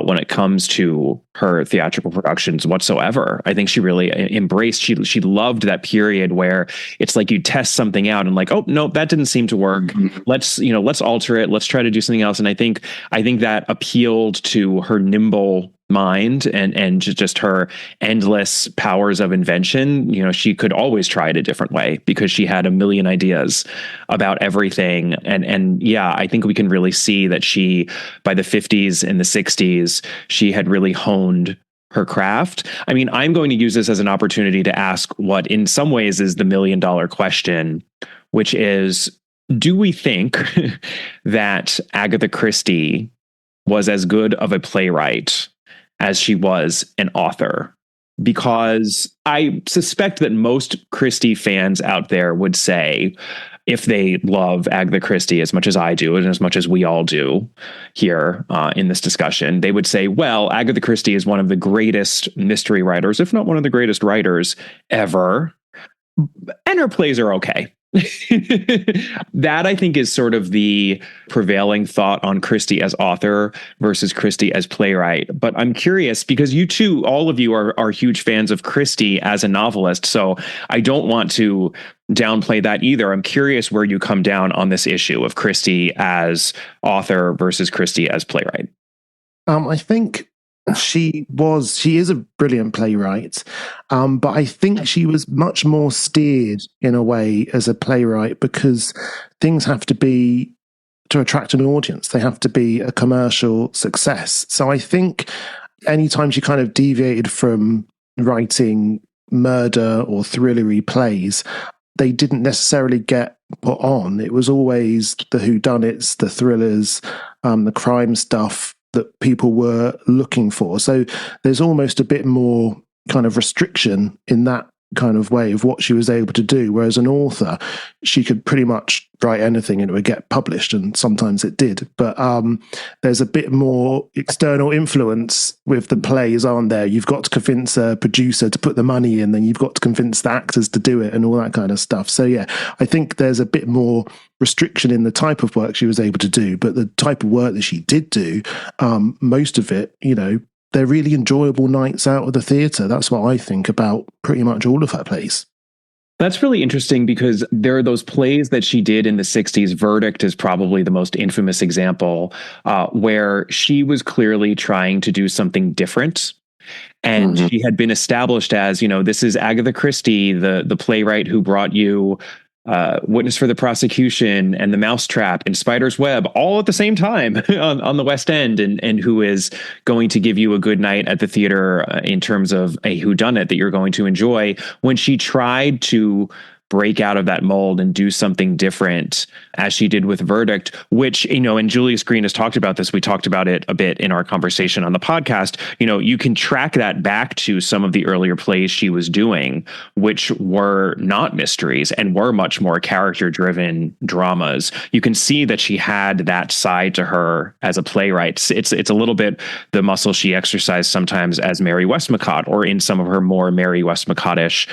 Speaker 2: when it comes to her theatrical productions whatsoever. I think she really embraced, she loved that period where it's like you test something out and like, oh no, that didn't seem to work. Mm-hmm. Let's alter it. Let's try to do something else. And I think that appealed to her nimble mind and just her endless powers of invention. She could always try it a different way because she had a million ideas about everything. And I think we can really see that she, by the 50s and the 60s, she had really honed her craft. I'm going to use this as an opportunity to ask what in some ways is the $1 million question, which is, do we think that Agatha Christie was as good of a playwright as she was an author? Because I suspect that most Christie fans out there would say, if they love Agatha Christie as much as I do, and as much as we all do here in this discussion, they would say, well, Agatha Christie is one of the greatest mystery writers, if not one of the greatest writers ever. And her plays are okay. That I think is sort of the prevailing thought on Christie as author versus Christie as playwright. But I'm curious because you two, all of you are huge fans of Christie as a novelist. So I don't want to downplay that either. I'm curious where you come down on this issue of Christie as author versus Christie as playwright.
Speaker 5: I think she is a brilliant playwright, but I think she was much more steered in a way as a playwright because things have to be to attract an audience. They have to be a commercial success. So I think anytime she kind of deviated from writing murder or thrillery plays, they didn't necessarily get put on. It was always the whodunits, the thrillers, the crime stuff that people were looking for. So there's almost a bit more kind of restriction in that kind of way of what she was able to do. Whereas an author, she could pretty much write anything and it would get published, and sometimes it did. But there's a bit more external influence with the plays, aren't there? You've got to convince a producer to put the money in, then you've got to convince the actors to do it and all that kind of stuff. So yeah, I think there's a bit more restriction in the type of work she was able to do, but the type of work that she did do, most of it, they're really enjoyable nights out of the theatre. That's what I think about pretty much all of her plays.
Speaker 2: That's really interesting because there are those plays that she did in the 60s. Verdict is probably the most infamous example, where she was clearly trying to do something different. And she had been established as, this is Agatha Christie, the playwright who brought you Witness for the Prosecution and The Mousetrap and Spider's Web all at the same time on the West End, and who is going to give you a good night at the theater in terms of a whodunit that you're going to enjoy. When she tried to break out of that mold and do something different, as she did with Verdict, which, and Julius Green has talked about this. We talked about it a bit in our conversation on the podcast. You can track that back to some of the earlier plays she was doing, which were not mysteries and were much more character-driven dramas. You can see that she had that side to her as a playwright. It's a little bit the muscle she exercised sometimes as Mary Westmacott, or in some of her more Mary Westmacott-ish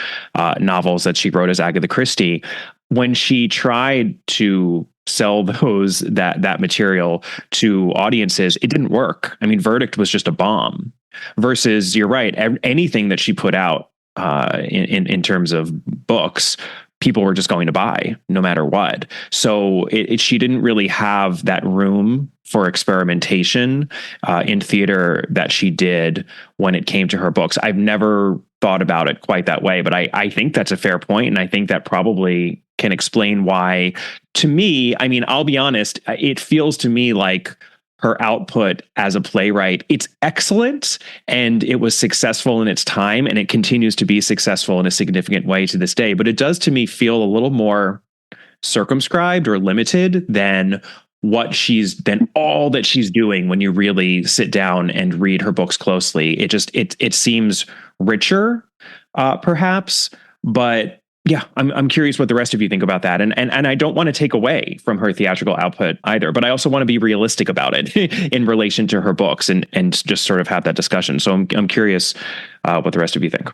Speaker 2: novels that she wrote as Agatha Christie. When she tried to sell that material to audiences, it didn't work. I mean, Verdict was just a bomb. Versus, you're right, anything that she put out in terms of books, people were just going to buy no matter what. So she didn't really have that room for experimentation in theater that she did when it came to her books. I've never thought about it quite that way, but I think that's a fair point, and I think that probably can explain why, to me, I mean, I'll be honest, it feels to me like her output as a playwright, it's excellent, and it was successful in its time, and it continues to be successful in a significant way to this day. But it does to me feel a little more circumscribed or limited than all that she's doing when you really sit down and read her books closely. It seems richer, perhaps, but yeah, I'm curious what the rest of you think about that. And I don't want to take away from her theatrical output either, but I also want to be realistic about it in relation to her books and just sort of have that discussion. So I'm curious what the rest of you think.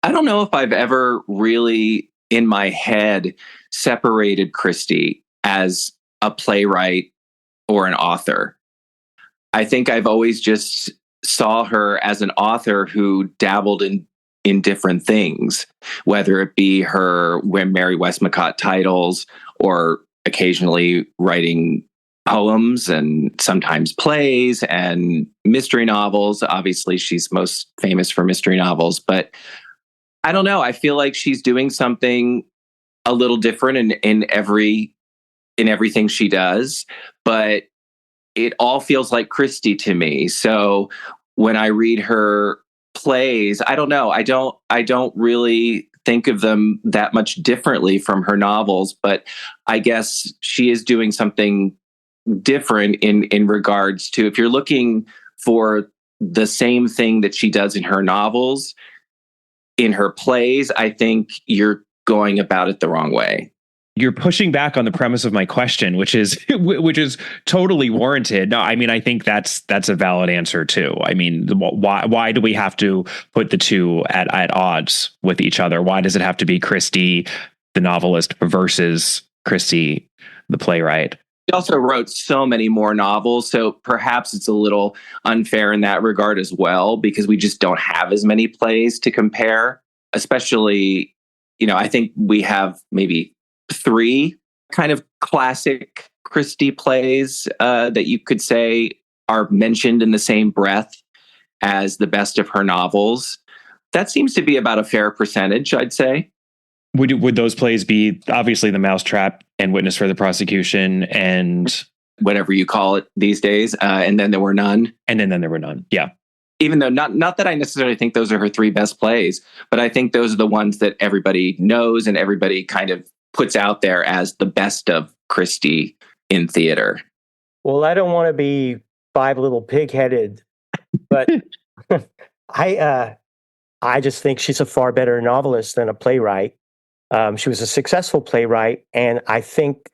Speaker 4: I don't know if I've ever really in my head separated Christie as a playwright or an author. I think I've always just saw her as an author who dabbled in different things, whether it be her Mary Westmacott titles or occasionally writing poems and sometimes plays and mystery novels. Obviously, she's most famous for mystery novels, but I don't know. I feel like she's doing something a little different in everything she does, but it all feels like Christie to me. So when I read her plays, I don't know. I don't really think of them that much differently from her novels, but I guess she is doing something different in regards to, if you're looking for the same thing that she does in her novels, in her plays, I think you're going about it the wrong way.
Speaker 2: You're pushing back on the premise of my question, which is totally warranted. No, I mean, I think that's a valid answer too. I mean, why do we have to put the two at odds with each other? Why does it have to be Christie the novelist versus Christie, the playwright.
Speaker 4: He also wrote so many more novels, so perhaps it's a little unfair in that regard as well, because we just don't have as many plays to compare. Especially, I think we have maybe 3 kind of classic Christie plays that you could say are mentioned in the same breath as the best of her novels. That seems to be about a fair percentage, I'd say.
Speaker 2: Would those plays be obviously The Mousetrap and Witness for the Prosecution and
Speaker 4: whatever you call it these days, and Then There Were None.
Speaker 2: And then There Were None. Yeah.
Speaker 4: Even though not that I necessarily think those are her 3 best plays, but I think those are the ones that everybody knows and everybody kind of puts out there as the best of Christie in theater.
Speaker 3: Well, I don't want to be Five Little Pig-headed, but I just think she's a far better novelist than a playwright. She was a successful playwright, and I think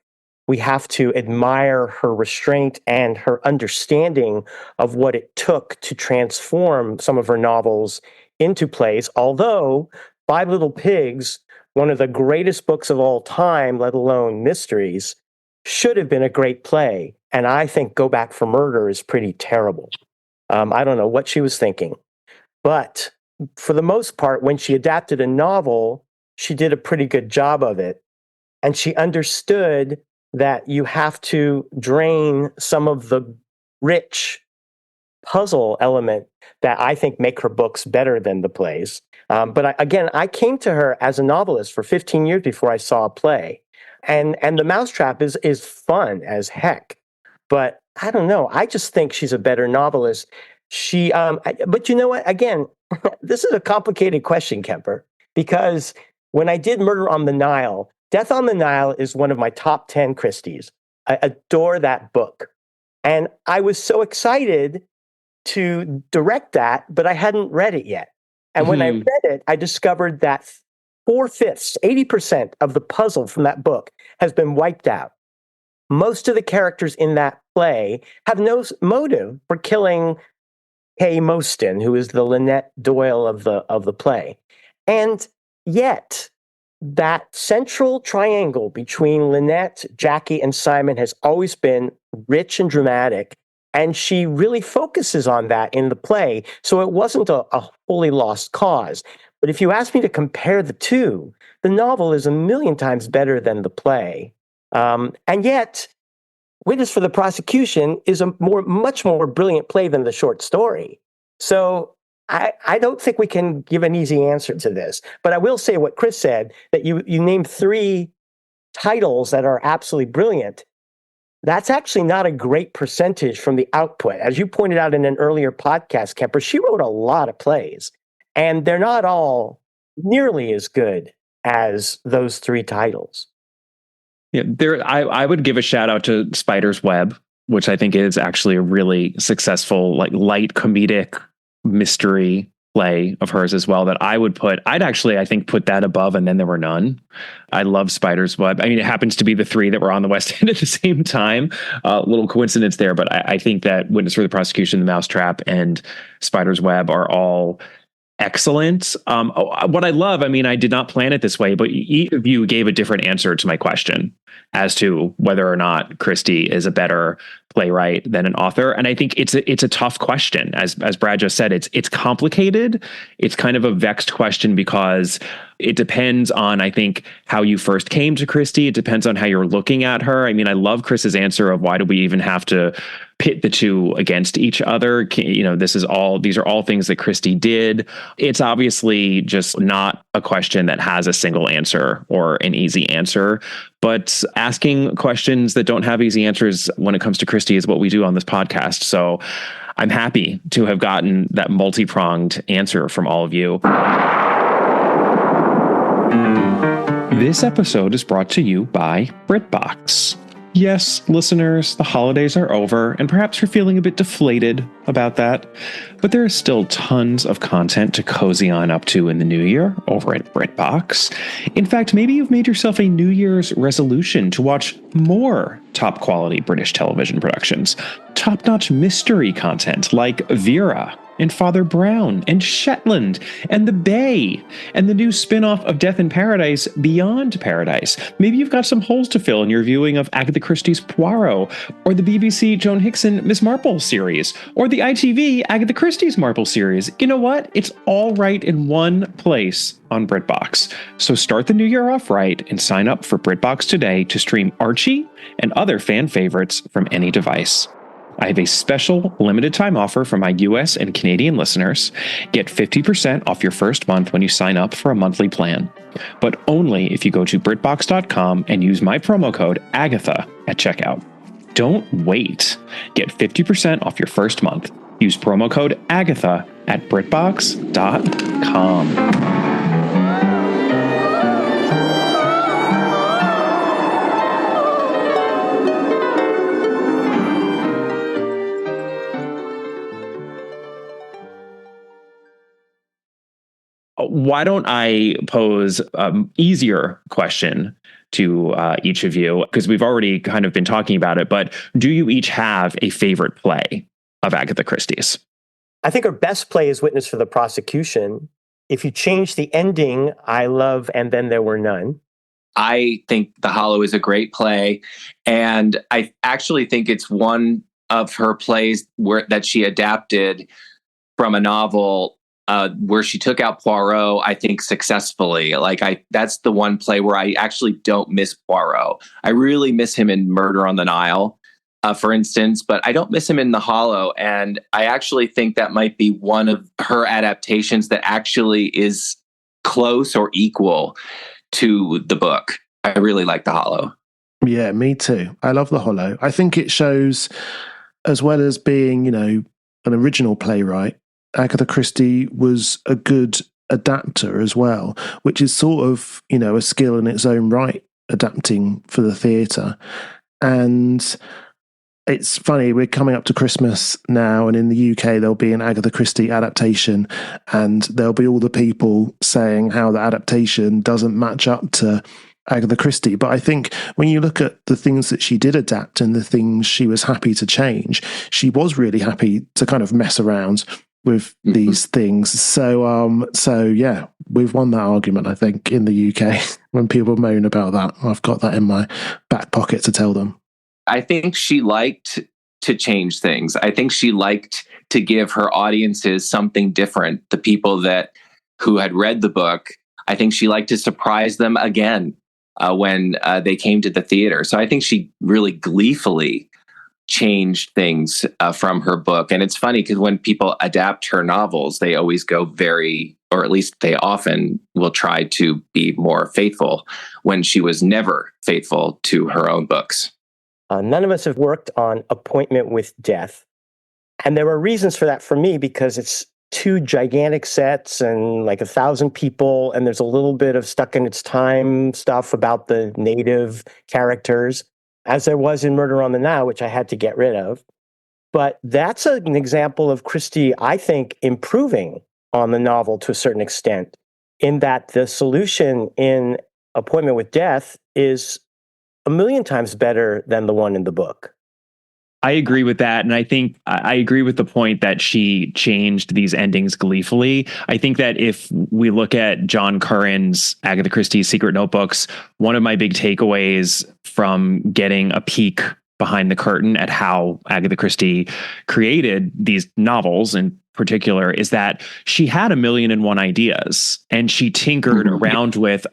Speaker 3: we have to admire her restraint and her understanding of what it took to transform some of her novels into plays. Although Five Little Pigs, one of the greatest books of all time, let alone mysteries, should have been a great play. And I think Go Back for Murder is pretty terrible. I don't know what she was thinking. But for the most part, when she adapted a novel, she did a pretty good job of it. And she understood that you have to drain some of the rich puzzle element that I think make her books better than the plays. But I came to her as a novelist for 15 years before I saw a play. And The Mousetrap is fun as heck. But I don't know. I just think she's a better novelist. But you know what? Again, this is a complicated question, Kemper, because when I did Murder on the Nile, Death on the Nile is one of my top 10 Christies. I adore that book. And I was so excited to direct that, but I hadn't read it yet. And when I read it, I discovered that 4/5, 80% of the puzzle from that book has been wiped out. Most of the characters in that play have no motive for killing Kay Mostyn, who is the Lynette Doyle of the play. And yet, that central triangle between Lynette, Jackie, and Simon has always been rich and dramatic, and she really focuses on that in the play, so it wasn't a wholly lost cause. But if you ask me to compare the two, the novel is a million times better than the play. And yet, Witness for the Prosecution is a much more brilliant play than the short story. So I don't think we can give an easy answer to this. But I will say what Chris said, that you named 3 titles that are absolutely brilliant. That's actually not a great percentage from the output. As you pointed out in an earlier podcast, Kemper, she wrote a lot of plays, and they're not all nearly as good as those 3 titles.
Speaker 2: Yeah, I would give a shout out to Spider's Web, which I think is actually a really successful, light comedic mystery play of hers as well, that I'd actually, I think, put that above And Then There Were None. I love Spider's Web. I mean, it happens to be the 3 that were on the West End at the same time. Little coincidence there, but I think that Witness for the Prosecution, The Mousetrap, and Spider's Web are all excellent. What I love, I did not plan it this way, but each of you gave a different answer to my question as to whether or not Christie is a better playwright than an author. And I think it's a tough question. As Brad just said, it's complicated. It's kind of a vexed question because it depends on, I think, how you first came to Christie. It depends on how you're looking at her. I love Chris's answer of why do we even have to pit the two against each other? These are all things that Christie did. It's obviously just not a question that has a single answer or an easy answer. But asking questions that don't have easy answers when it comes to Christie is what we do on this podcast. So I'm happy to have gotten that multi-pronged answer from all of you. This episode is brought to you by BritBox. Yes, listeners, the holidays are over, and perhaps you're feeling a bit deflated about that, but there is still tons of content to cozy on up to in the new year over at BritBox. In fact, maybe you've made yourself a New Year's resolution to watch more top-quality British television productions, top-notch mystery content like Vera, and Father Brown and Shetland and The Bay and the new spin-off of Death in Paradise, Beyond Paradise. Maybe you've got some holes to fill in your viewing of Agatha Christie's Poirot, or the BBC Joan Hickson Miss Marple series, or the ITV Agatha Christie's Marple series. You know what? It's all right in one place on BritBox. So start the new year off right and sign up for BritBox today to stream Archie and other fan favorites from any device. I have a special limited time offer for my US and Canadian listeners. Get 50% off your first month when you sign up for a monthly plan, but only if you go to BritBox.com and use my promo code Agatha at checkout. Don't wait. Get 50% off your first month. Use promo code Agatha at BritBox.com. Why don't I pose an easier question to each of you? Because we've already kind of been talking about it, but do you each have a favorite play of Agatha Christie's?
Speaker 3: I think her best play is Witness for the Prosecution. If you change the ending, I love And Then There Were None.
Speaker 4: I think The Hollow is a great play, and I actually think it's one of her plays that she adapted from a novel where she took out Poirot, I think, successfully. That's the one play where I actually don't miss Poirot. I really miss him in Murder on the Nile, for instance, but I don't miss him in The Hollow. And I actually think that might be one of her adaptations that actually is close or equal to the book. I really like The Hollow.
Speaker 5: Yeah, me too. I love The Hollow. I think it shows, as well as being, an original playwright, Agatha Christie was a good adapter as well, which is sort of, a skill in its own right, adapting for the theatre. And it's funny, we're coming up to Christmas now, and in the UK there'll be an Agatha Christie adaptation, and there'll be all the people saying how the adaptation doesn't match up to Agatha Christie. But I think when you look at the things that she did adapt and the things she was happy to change, she was really happy to kind of mess around with these things. So yeah, we've won that argument, I think, in the UK. When people moan about that, I've got that in my back pocket to tell them.
Speaker 4: I think she liked to change things. I think she liked to give her audiences something different. The people who had read the book, I think she liked to surprise them again when they came to the theater. So I think she really gleefully changed things from her book. And it's funny because when people adapt her novels, they always go or at least they often will try to be more faithful, when she was never faithful to her own books.
Speaker 3: None of us have worked on Appointment with Death. And there were reasons for that for me, because it's two gigantic sets and like 1,000 people, and there's a little bit of stuck in its time stuff about the native characters, as there was in Murder on the Nile, which I had to get rid of. But that's an example of Christie, I think, improving on the novel to a certain extent, in that the solution in Appointment with Death is 1,000,000 times better than the one in the book.
Speaker 2: I agree with that. And I think I agree with the point that she changed these endings gleefully. I think that if we look at John Curran's Agatha Christie's Secret Notebooks, one of my big takeaways from getting a peek behind the curtain at how Agatha Christie created these novels in particular is that she had 1,000,001 ideas, and she tinkered around with,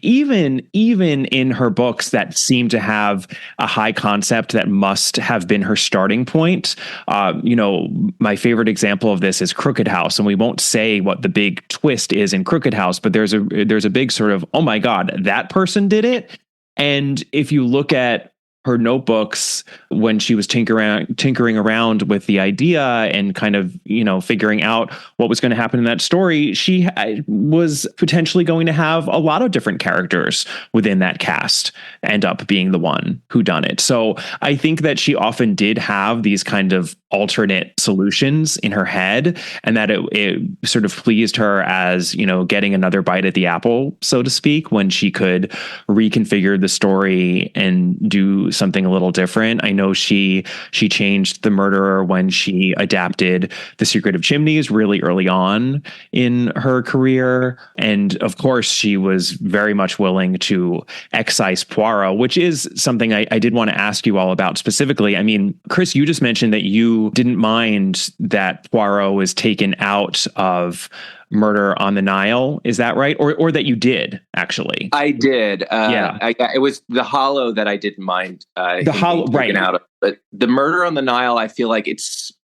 Speaker 2: even in her books that seem to have a high concept that must have been her starting point. My favorite example of this is Crooked House, and we won't say what the big twist is in Crooked House, but there's a big sort of, oh my God, that person did it. And if you look at her notebooks when she was tinkering around with the idea and kind of, figuring out what was going to happen in that story, she was potentially going to have a lot of different characters within that cast end up being the one who done it. So I think that she often did have these kind of alternate solutions in her head, and that it sort of pleased her as, getting another bite at the apple, so to speak, when she could reconfigure the story and do something a little different. I know she changed The Murderer when she adapted The Secret of Chimneys really early on in her career. And of course, she was very much willing to excise Poirot, which is something I did want to ask you all about specifically. I mean, Chris, you just mentioned that you didn't mind that Poirot was taken out of Murder on the Nile. Is that right? Or that you did, actually?
Speaker 4: I did.
Speaker 2: Yeah.
Speaker 4: It was The Hollow that I didn't mind.
Speaker 2: The Hollow, right.
Speaker 4: Out of. But The Murder on the Nile, I feel like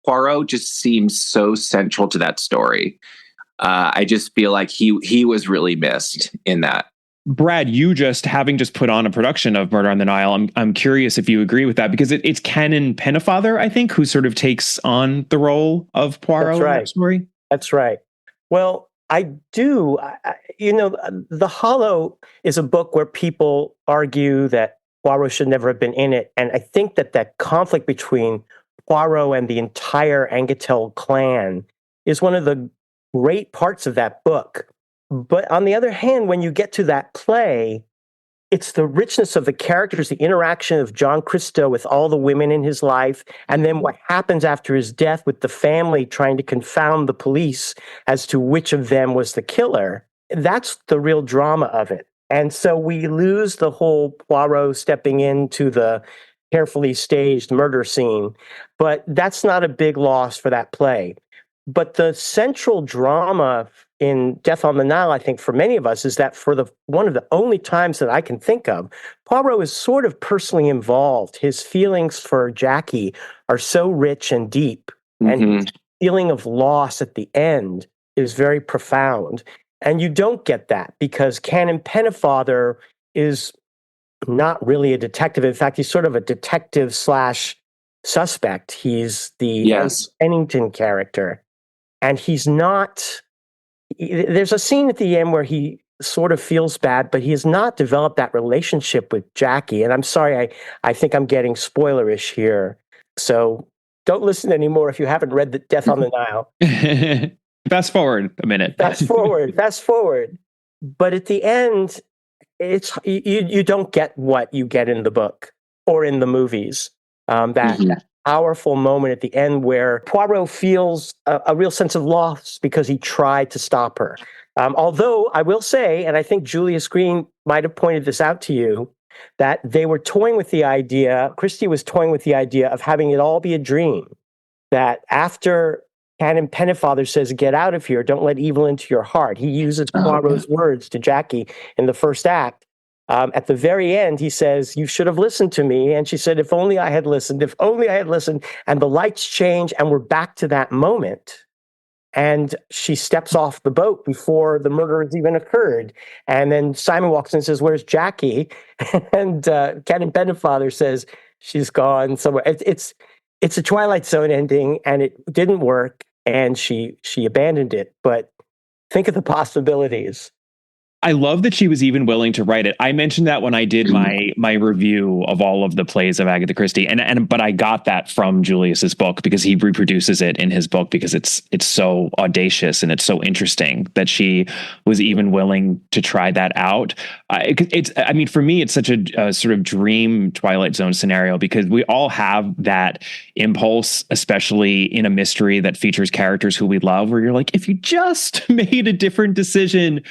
Speaker 4: Poirot just seems so central to that story. I just feel like he was really missed in that.
Speaker 2: Brad, you having put on a production of Murder on the Nile, I'm curious if you agree with that, because it's Canon Pennefather, I think, who sort of takes on the role of Poirot in that story.
Speaker 3: That's right. Well, I do. The Hollow is a book where people argue that Poirot should never have been in it. And I think that conflict between Poirot and the entire Angetel clan is one of the great parts of that book. But on the other hand, when you get to that play, it's the richness of the characters, the interaction of John Christo with all the women in his life, and then what happens after his death with the family trying to confound the police as to which of them was the killer. That's the real drama of it. And so we lose the whole Poirot stepping into the carefully staged murder scene, but that's not a big loss for that play. But the central drama in Death on the Nile, I think, for many of us, is that for one of the only times that I can think of, Poirot is sort of personally involved. His feelings for Jackie are so rich and deep, and his feeling of loss at the end is very profound. And you don't get that because Canon Pennefather is not really a detective. In fact, he's sort of a detective / suspect. He's the Pennington character. And he's not... There's a scene at the end where he sort of feels bad, but he has not developed that relationship with Jackie. And I'm sorry, I think I'm getting spoilerish here. So don't listen anymore if you haven't read the Death on the Nile.
Speaker 2: Fast forward a minute.
Speaker 3: Fast forward. But at the end, it's you don't get what you get in the book or in the movies. That powerful moment at the end where Poirot feels a real sense of loss because he tried to stop her. Although I will say, and I think Julius Green might have pointed this out to you, that they were toying with the idea, Christie was toying with the idea of having it all be a dream. That after Canon Pennefather says, "Get out of here, don't let evil into your heart," he uses Poirot's words to Jackie in the first act. At the very end, he says, "You should have listened to me." And she said, "If only I had listened, if only I had listened." And the lights change and we're back to that moment. And she steps off the boat before the murder has even occurred. And then Simon walks in and says, "Where's Jackie?" And Canon Pennefather says, "She's gone somewhere." It's a Twilight Zone ending and it didn't work and she abandoned it. But think of the possibilities.
Speaker 2: I love that she was even willing to write it. I mentioned that when I did my review of all of the plays of Agatha Christie, but I got that from Julius's book because he reproduces it in his book because it's so audacious and it's so interesting that she was even willing to try that out. For me, it's such a sort of dream Twilight Zone scenario because we all have that impulse, especially in a mystery that features characters who we love, where you're like, if you just made a different decision,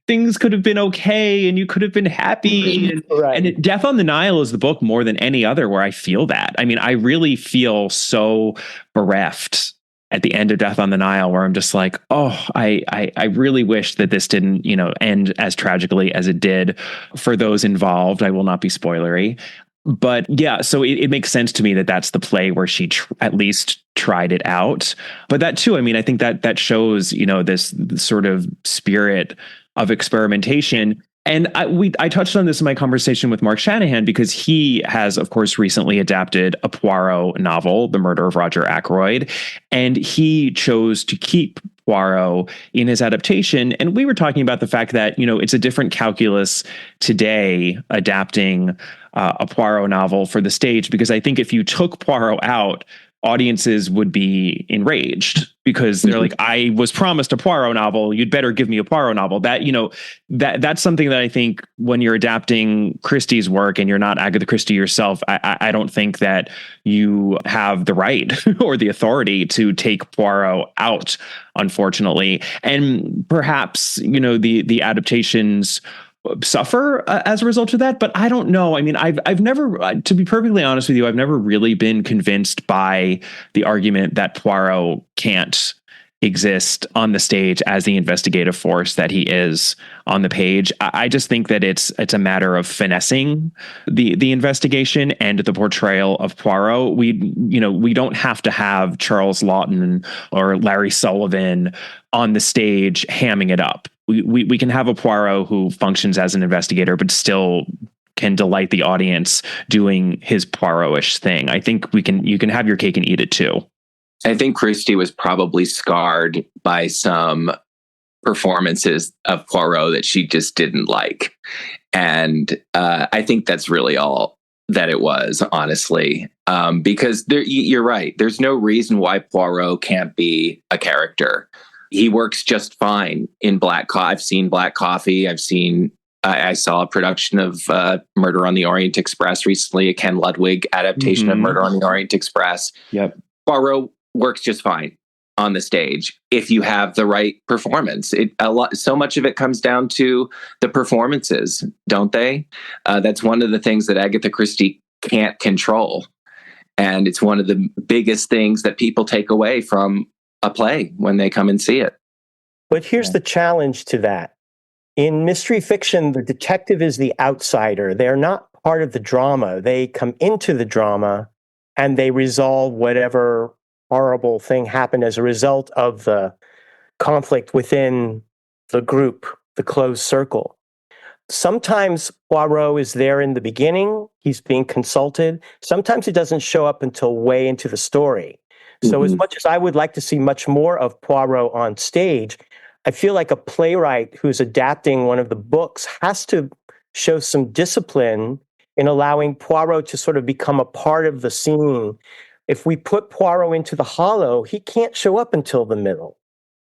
Speaker 2: things could have been okay and you could have been happy. And Death on the Nile is the book more than any other where I feel that. I mean, I really feel so bereft at the end of Death on the Nile where I'm just like, oh, I really wish that this didn't, end as tragically as it did for those involved. I will not be spoilery. But yeah, so it makes sense to me that that's the play where she at least tried it out. But that too, I think that shows, this sort of spirit of experimentation. And I touched on this in my conversation with Mark Shanahan because he has, of course, recently adapted a Poirot novel, The Murder of Roger Ackroyd, and he chose to keep Poirot in his adaptation. And we were talking about the fact that, it's a different calculus today adapting a Poirot novel for the stage, because I think if you took Poirot out, audiences would be enraged because they're like, I was promised a Poirot novel. You'd better give me a Poirot novel. That, that's something that I think when you're adapting Christie's work and you're not Agatha Christie yourself, I don't think that you have the right or the authority to take Poirot out, unfortunately. And perhaps, the adaptations suffer as a result of that. But I don't know. I mean, I've never, to be perfectly honest with you, I've never really been convinced by the argument that Poirot can't exist on the stage as the investigative force that he is on the page. I just think that it's a matter of finessing the investigation and the portrayal of Poirot. We don't have to have Charles Laughton or Larry Sullivan on the stage hamming it up. We can have a Poirot who functions as an investigator, but still can delight the audience doing his Poirot-ish thing. I think you can have your cake and eat it too.
Speaker 4: I think Christie was probably scarred by some performances of Poirot that she just didn't like. And I think that's really all that it was, honestly. Because you're right. There's no reason why Poirot can't be a character. He works just fine in Black Coffee. I've seen Black Coffee. I saw a production of Murder on the Orient Express recently, a Ken Ludwig adaptation of Murder on the Orient Express.
Speaker 2: Yep.
Speaker 4: Poirot works just fine on the stage if you have the right performance. So much of it comes down to the performances, don't they? That's one of the things that Agatha Christie can't control. And it's one of the biggest things that people take away from a play when they come and see it.
Speaker 3: But here's the challenge to that. In mystery fiction, the detective is the outsider. They're not part of the drama. They come into the drama and they resolve whatever horrible thing happened as a result of the conflict within the group, the closed circle. Sometimes Poirot is there in the beginning. He's being consulted. Sometimes he doesn't show up until way into the story. So as much as I would like to see much more of Poirot on stage, I feel like a playwright who's adapting one of the books has to show some discipline in allowing Poirot to sort of become a part of the scene. If we put Poirot into the hollow, he can't show up until the middle.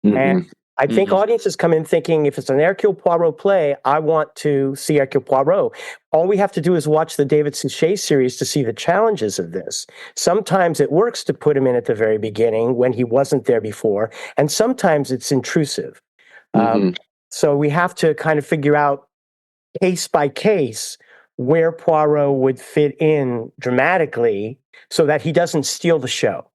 Speaker 3: And I think audiences come in thinking, if it's an Hercule Poirot play, I want to see Hercule Poirot. All we have to do is watch the David Suchet series to see the challenges of this. Sometimes it works to put him in at the very beginning when he wasn't there before, and sometimes it's intrusive. So we have to kind of figure out case by case where Poirot would fit in dramatically so that he doesn't steal the show.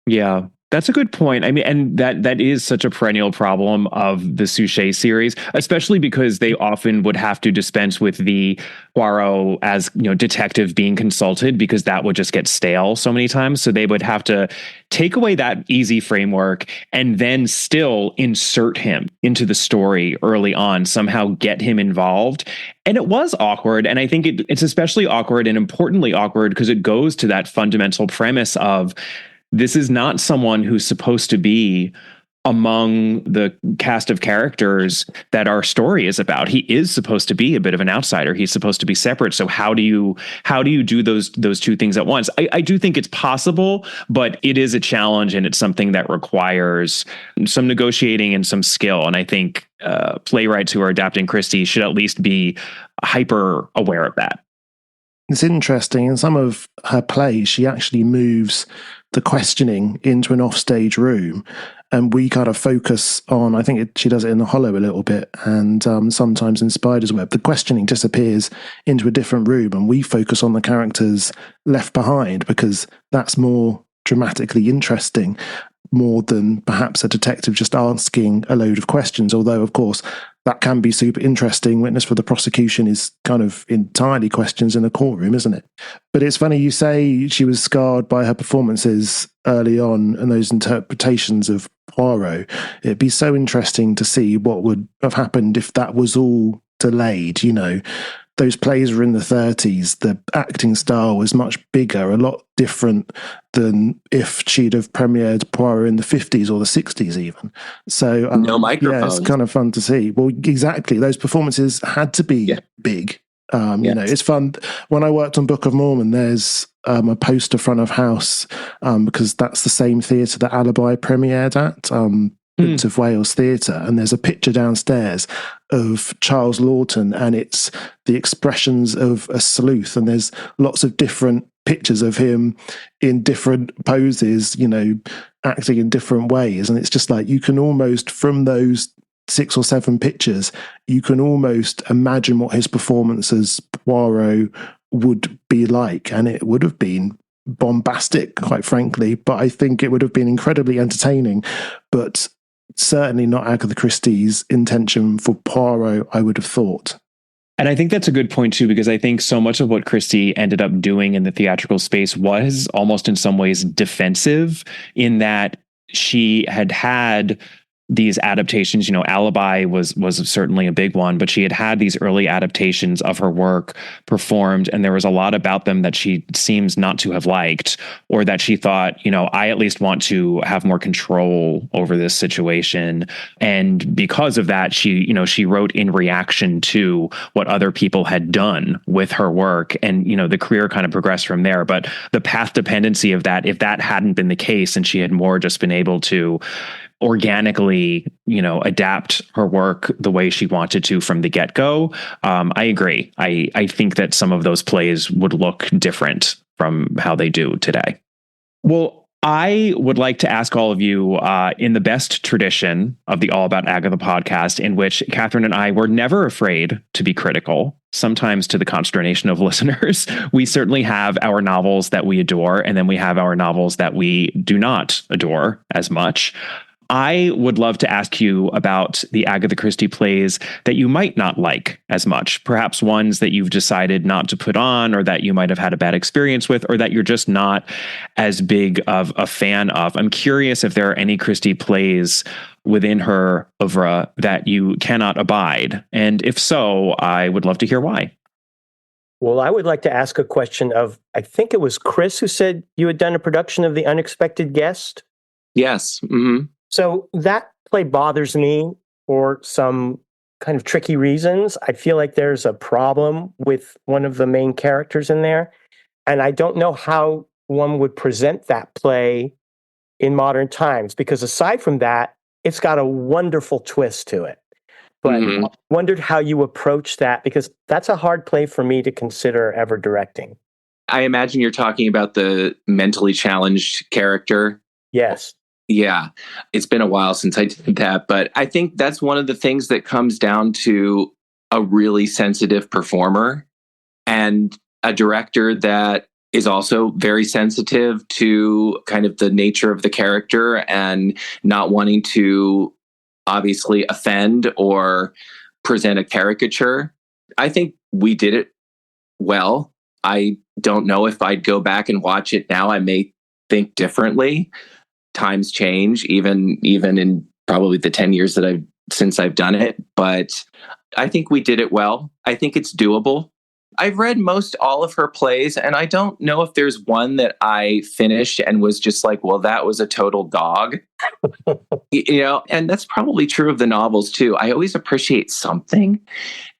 Speaker 2: Yeah. That's a good point. I mean, and that is such a perennial problem of the Suchet series, especially because they often would have to dispense with the Poirot as, detective being consulted, because that would just get stale so many times. So they would have to take away that easy framework and then still insert him into the story early on, somehow get him involved. And it was awkward. And I think it's especially awkward and importantly awkward because it goes to that fundamental premise of, this is not someone who's supposed to be among the cast of characters that our story is about. He is supposed to be a bit of an outsider. He's supposed to be separate. So how do you do those two things at once? I do think it's possible, but it is a challenge, and it's something that requires some negotiating and some skill. And I think playwrights who are adapting Christie should at least be hyper aware of that.
Speaker 5: It's interesting. In some of her plays, she actually moves the questioning into an offstage room, and we kind of focus on, I think she does it in The Hollow a little bit, and sometimes in Spider's Web, the questioning disappears into a different room and we focus on the characters left behind, because that's more dramatically interesting, more than perhaps a detective just asking a load of questions. Although, of course, that can be super interesting. Witness for the prosecution is kind of entirely questions in a courtroom, isn't it? But it's funny you say she was scarred by her performances early on and those interpretations of Poirot. It'd be so interesting to see what would have happened if that was all delayed. Those plays were in the 30s. The acting style was much bigger, a lot different than if she'd have premiered Poirot in the 50s or the 60s even. So
Speaker 4: no microphones.
Speaker 5: Yeah, it's kind of fun to see. Well, exactly. Those performances had to be big It's fun. When I worked on Book of Mormon, there's a poster front of house because that's the same theatre that Alibi premiered at, Prince of Wales Theatre, and there's a picture downstairs of Charles Lawton, and it's the expressions of a sleuth, and there's lots of different pictures of him in different poses, acting in different ways, and it's just like you can almost, from those 6 or 7 pictures, you can almost imagine what his performance as Poirot would be like, and it would have been bombastic, quite frankly, but I think it would have been incredibly entertaining, but certainly not Agatha Christie's intention for Poirot, I would have thought.
Speaker 2: And I think that's a good point too, because I think so much of what Christie ended up doing in the theatrical space was almost in some ways defensive, in that she had these adaptations. Alibi was certainly a big one, but she had these early adaptations of her work performed, and there was a lot about them that she seems not to have liked, or that she thought, I at least want to have more control over this situation. And because of that, she wrote in reaction to what other people had done with her work, and the career kind of progressed from there. But the path dependency of that, if that hadn't been the case and she had more just been able to organically, adapt her work the way she wanted to from the get-go, I agree. I think that some of those plays would look different from how they do today. Well, I would like to ask all of you, in the best tradition of the All About Agatha podcast, in which Catherine and I were never afraid to be critical, sometimes to the consternation of listeners. We certainly have our novels that we adore, and then we have our novels that we do not adore as much. I would love to ask you about the Agatha Christie plays that you might not like as much, perhaps ones that you've decided not to put on, or that you might have had a bad experience with, or that you're just not as big of a fan of. I'm curious if there are any Christie plays within her oeuvre that you cannot abide. And if so, I would love to hear why.
Speaker 3: Well, I would like to ask a question of, I think it was Chris who said you had done a production of The Unexpected Guest.
Speaker 4: Yes. Mm-hmm.
Speaker 3: So that play bothers me for some kind of tricky reasons. I feel like there's a problem with one of the main characters in there. And I don't know how one would present that play in modern times, because aside from that, it's got a wonderful twist to it. But I wondered how you approach that, because that's a hard play for me to consider ever directing.
Speaker 4: I imagine you're talking about the mentally challenged character.
Speaker 3: Yes.
Speaker 4: Yeah, it's been a while since I did that, but I think that's one of the things that comes down to a really sensitive performer and a director that is also very sensitive to kind of the nature of the character and not wanting to obviously offend or present a caricature. I think we did it well. I don't know if I'd go back and watch it now. I may think differently. Times change, even in probably the 10 years that since I've done it. But I think we did it well. I think it's doable. I've read most all of her plays, and I don't know if there's one that I finished and was just like, well, that was a total dog. And that's probably true of the novels too. I always appreciate something.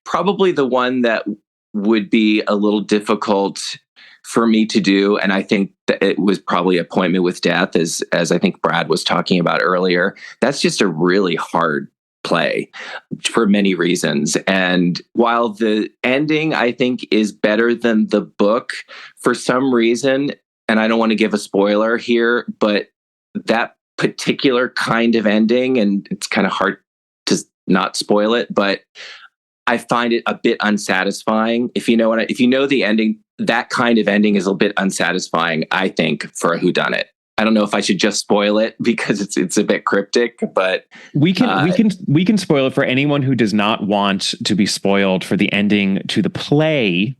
Speaker 4: Probably the one that would be a little difficult for me to do, and I think that it was probably Appointment with Death, as I think Brad was talking about earlier. That's just a really hard play for many reasons. And while the ending, I think, is better than the book, for some reason, and I don't want to give a spoiler here, but that particular kind of ending, and it's kind of hard to not spoil it, but I find it a bit unsatisfying. If you know the ending, that kind of ending is a bit unsatisfying, I think, for a whodunit. I don't know if I should just spoil it because it's a bit cryptic, but
Speaker 2: we can spoil it for anyone who does not want to be spoiled for the ending to the play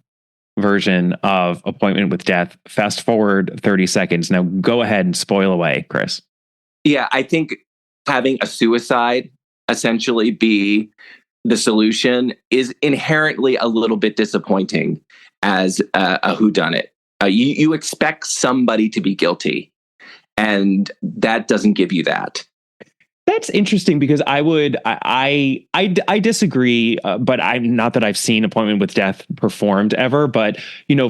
Speaker 2: version of Appointment with Death. Fast forward 30 seconds. Now go ahead and spoil away, Chris.
Speaker 4: Yeah, I think having a suicide essentially be the solution is inherently a little bit disappointing as a whodunit. You expect somebody to be guilty, and that doesn't give you that.
Speaker 2: That's interesting because I disagree, but I'm not that I've seen Appointment with Death performed ever. But,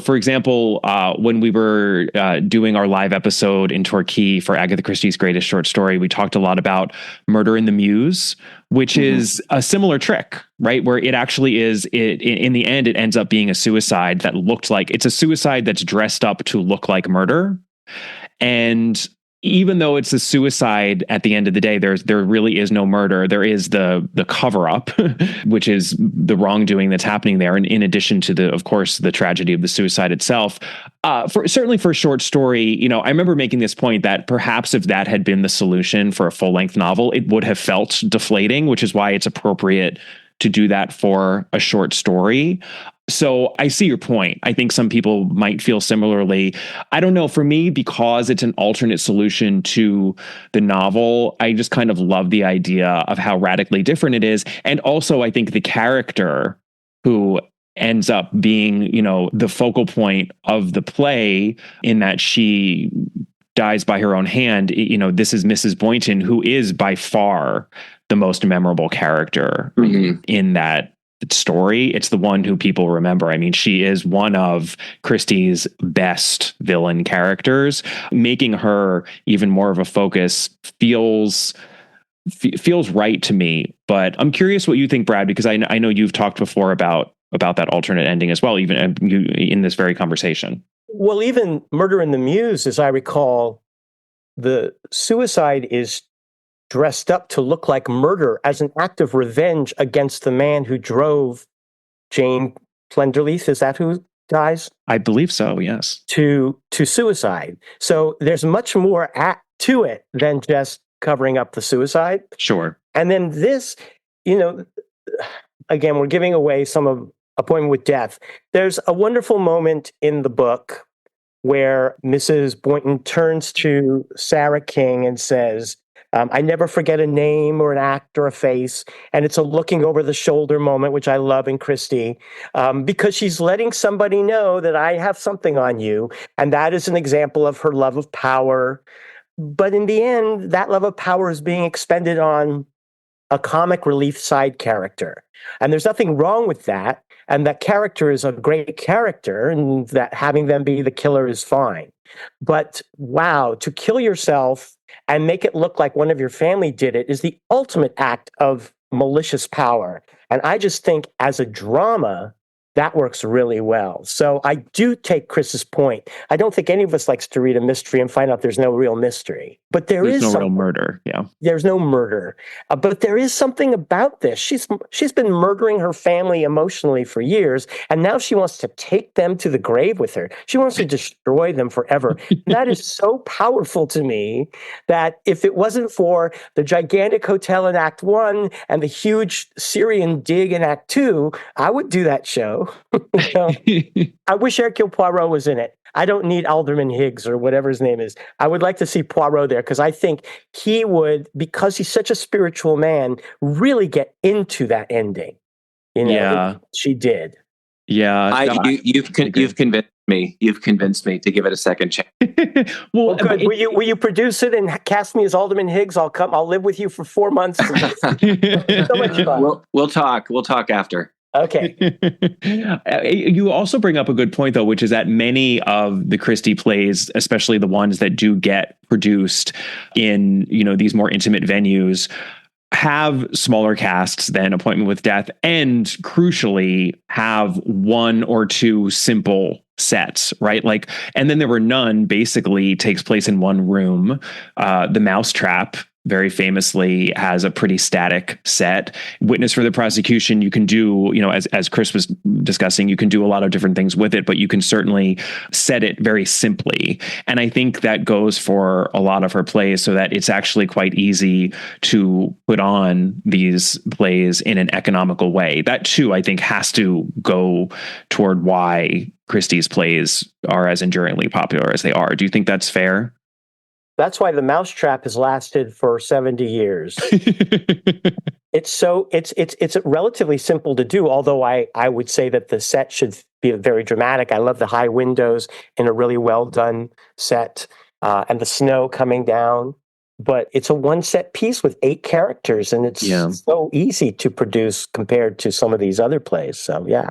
Speaker 2: for example, when we were doing our live episode in Torquay for Agatha Christie's greatest short story, we talked a lot about Murder in the Mews, which is a similar trick, right? Where it actually is, in the end, it ends up being a suicide that looked like it's a suicide that's dressed up to look like murder. And even though it's a suicide at the end of the day, there really is no murder. There is the cover up, which is the wrongdoing that's happening there. And in addition to of course, the tragedy of the suicide itself, certainly for a short story, I remember making this point that perhaps if that had been the solution for a full length novel, it would have felt deflating, which is why it's appropriate to do that for a short story. So I see your point. I think some people might feel similarly. I don't know. For me, because it's an alternate solution to the novel, I just kind of love the idea of how radically different it is. And also, I think the character who ends up being, the focal point of the play in that she dies by her own hand. This is Mrs. Boynton, who is by far the most memorable character in that story. It's the one who people remember. I mean, she is one of Christie's best villain characters. Making her even more of a focus feels right to me. But I'm curious what you think, Brad, because I know you've talked before about that alternate ending as well, even in this very conversation.
Speaker 3: Well, even Murder in the Mews, as I recall, the suicide is dressed up to look like murder as an act of revenge against the man who drove Jane Plenderleath. Is that who dies?
Speaker 2: I believe so, yes.
Speaker 3: To suicide. So there's much more to it than just covering up the suicide.
Speaker 2: Sure.
Speaker 3: And then this, again, we're giving away some of Appointment with Death. There's a wonderful moment in the book where Mrs. Boynton turns to Sarah King and says, I never forget a name or an act or a face. And it's a looking over the shoulder moment, which I love in Christie, because she's letting somebody know that I have something on you. And that is an example of her love of power. But in the end, that love of power is being expended on a comic relief side character. And there's nothing wrong with that. And that character is a great character, and that having them be the killer is fine. But wow, to kill yourself and make it look like one of your family did it is the ultimate act of malicious power. And I just think as a drama, that works really well. So I do take Chris's point. I don't think any of us likes to read a mystery and find out there's no real mystery. But there's no real
Speaker 2: murder. Yeah.
Speaker 3: There's no murder. But there is something about this. She's been murdering her family emotionally for years, and now she wants to take them to the grave with her. She wants to destroy them forever. That is so powerful to me that if it wasn't for the gigantic hotel in Act 1 and the huge Syrian dig in Act 2, I would do that show. I wish Hercule Poirot was in it. I don't need Alderman Higgs or whatever his name is. I would like to see Poirot there because I think he would, because he's such a spiritual man, really get into that ending.
Speaker 2: Yeah,
Speaker 3: she did.
Speaker 2: Yeah,
Speaker 4: you've convinced me. You've convinced me to give it a second chance.
Speaker 3: Well, good. Will you produce it and cast me as Alderman Higgs? I'll come. I'll live with you for 4 months. So much fun.
Speaker 4: We'll talk. We'll talk after.
Speaker 3: Okay.
Speaker 2: You also bring up a good point, though, which is that many of the Christie plays, especially the ones that do get produced in, these more intimate venues, have smaller casts than Appointment with Death, and crucially have one or two simple sets, right? And then There Were None basically takes place in one room. The Mousetrap very famously has a pretty static set. Witness for the Prosecution, you can do, as Chris was discussing, you can do a lot of different things with it, but you can certainly set it very simply. And I think that goes for a lot of her plays, so that it's actually quite easy to put on these plays in an economical way. That too, I think, has to go toward why Christie's plays are as enduringly popular as they are. Do you think that's fair?
Speaker 3: That's why The Mousetrap has lasted for 70 years. It's relatively simple to do, although I would say that the set should be very dramatic. I love the high windows in a really well done set, and the snow coming down. but it's a one set piece with 8 characters, and it's so easy to produce compared to some of these other plays. So, yeah.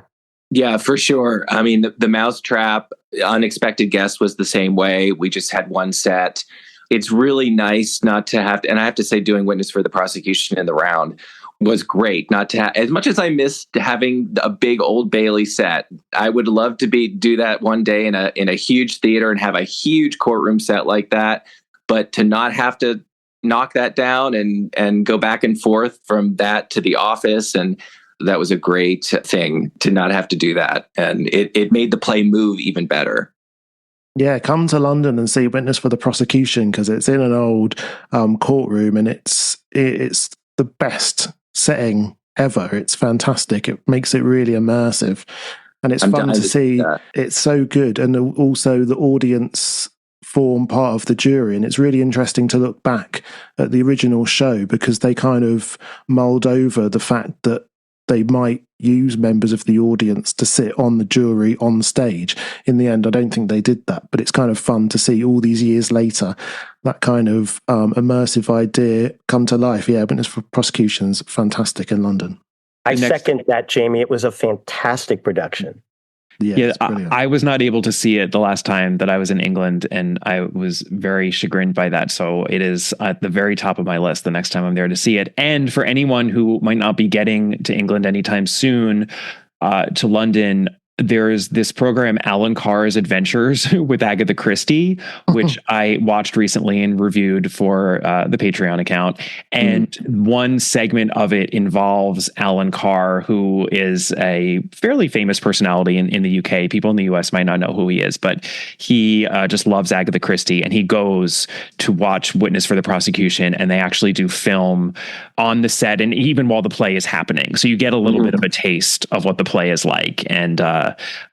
Speaker 4: Yeah, for sure. I mean, the Mousetrap, Unexpected Guest was the same way. We just had one set. It's really nice not to have to, and I have to say, doing Witness for the Prosecution in the round was great. Not to as much as I missed having a big Old Bailey set, I would love to do that one day in a huge theater and have a huge courtroom set like that. But to not have to knock that down and go back and forth from that to The Office, and that was a great thing to not have to do that. And it made the play move even better.
Speaker 5: Yeah, come to London and see Witness for the Prosecution, because it's in an old courtroom, and it's the best setting ever. It's fantastic. It makes it really immersive, and it's fun to see. It's so good, and also the audience form part of the jury, and it's really interesting to look back at the original show, because they kind of mulled over the fact that they might use members of the audience to sit on the jury on stage. In the end, I don't think they did that, but it's kind of fun to see all these years later that kind of immersive idea come to life. Yeah, Witness for Prosecution's fantastic in London.
Speaker 3: I second that, Jamie. It was a fantastic production.
Speaker 6: Yeah, I was not able to see it the last time that I was in England, and I was very chagrined by that. So it is at the very top of my list the next time I'm there to see it. And for anyone who might not be getting to England anytime soon, to London, there's this program, Alan Carr's Adventures with Agatha Christie, which I watched recently and reviewed for the Patreon account. And one segment of it involves Alan Carr, who is a fairly famous personality in the UK. People in the US might not know who he is, but he just loves Agatha Christie, and he goes to watch Witness for the Prosecution, and they actually do film on the set, and even while the play is happening. So you get a little bit of a taste of what the play is like. And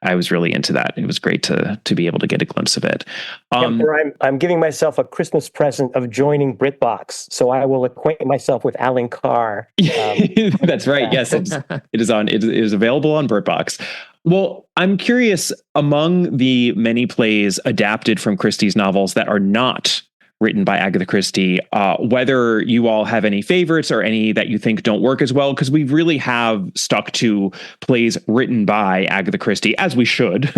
Speaker 6: I was really into that. It was great to be able to get a glimpse of it.
Speaker 3: I'm giving myself a Christmas present of joining BritBox, so I will acquaint myself with Alan Carr.
Speaker 6: That's right. Yes, it is available on BritBox. Well, I'm curious, among the many plays adapted from Christie's novels that are not written by Agatha Christie, whether you all have any favorites or any that you think don't work as well, because we really have stuck to plays written by Agatha Christie, as we should,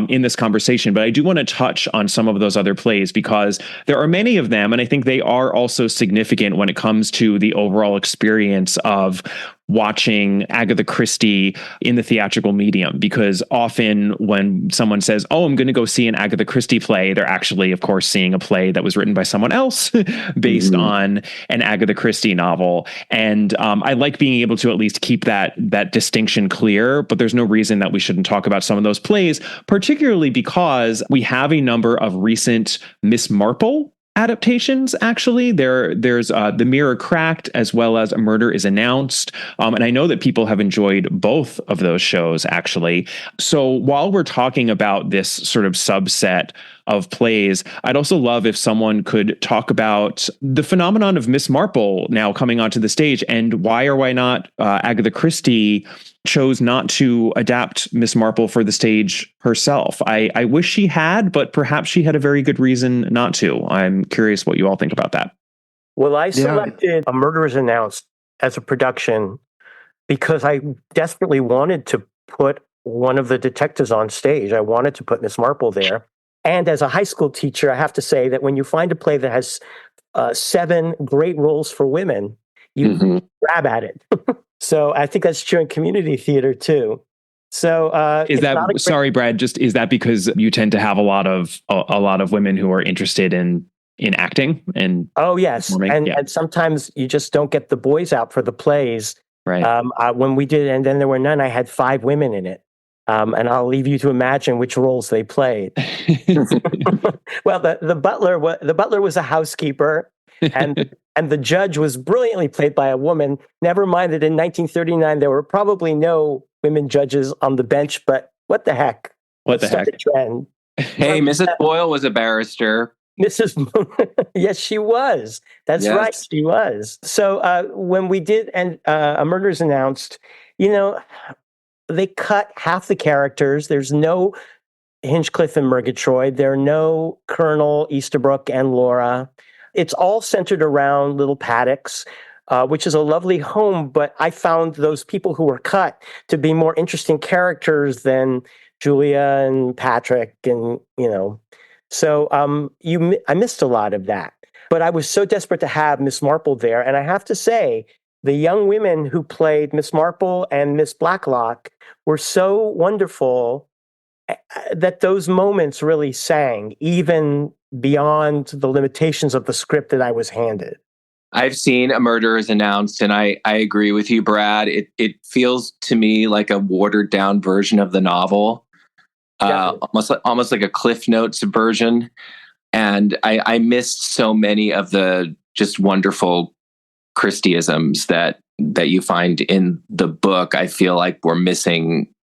Speaker 6: in this conversation. But I do want to touch on some of those other plays, because there are many of them, and I think they are also significant when it comes to the overall experience of watching Agatha Christie in the theatrical medium, because often when someone says, oh, I'm going to go see an Agatha Christie play, they're actually, of course, seeing a play that was written by someone else based on an Agatha Christie novel. And I like being able to at least keep that distinction clear, but there's no reason that we shouldn't talk about some of those plays, particularly because we have a number of recent Miss Marple adaptations. Actually, there's The Mirror Cracked, as well as A Murder is Announced, and I know that people have enjoyed both of those shows, actually. So while we're talking about this sort of subset of plays, I'd also love if someone could talk about the phenomenon of Miss Marple now coming onto the stage, and why or why not Agatha Christie chose not to adapt Miss Marple for the stage herself. I wish she had, but perhaps she had a very good reason not to. I'm curious what you all think about that.
Speaker 3: Well, I selected A Murder is Announced as a production because I desperately wanted to put one of the detectives on stage. I wanted to put Miss Marple there. And as a high school teacher, I have to say that when you find a play that has 7 great roles for women, you grab at it. So I think that's true in community theater too. So
Speaker 6: is that sorry, Brad? Just is that because you tend to have a lot of women who are interested in acting and
Speaker 3: yes, and sometimes you just don't get the boys out for the plays.
Speaker 6: Right.
Speaker 3: When we did, and then there were none. I had 5 women in it. And I'll leave you to imagine which roles they played. Well, the butler was a housekeeper, and the judge was brilliantly played by a woman. Never mind that in 1939 there were probably no women judges on the bench, but what the heck?
Speaker 6: What the heck?
Speaker 3: Trend.
Speaker 4: Hey, Mrs. Boyle was a barrister.
Speaker 3: Yes, she was. That's right, she was. So when we did, and A Murder is Announced, they cut half the characters. There's no Hinchcliffe and Murgatroyd. There are no Colonel Easterbrook and Laura. It's all centered around little paddocks, which is a lovely home. But I found those people who were cut to be more interesting characters than Julia and Patrick, and so I missed a lot of that. But I was so desperate to have Miss Marple there, and I have to say, the young women who played Miss Marple and Miss Blacklock were so wonderful that those moments really sang, even beyond the limitations of the script that I was handed.
Speaker 4: I've seen A Murder is Announced, and I agree with you, Brad. It feels to me like a watered down version of the novel, almost like a Cliff Notes version. And I missed so many of the just wonderful Christieisms that you find in the book. I feel like we're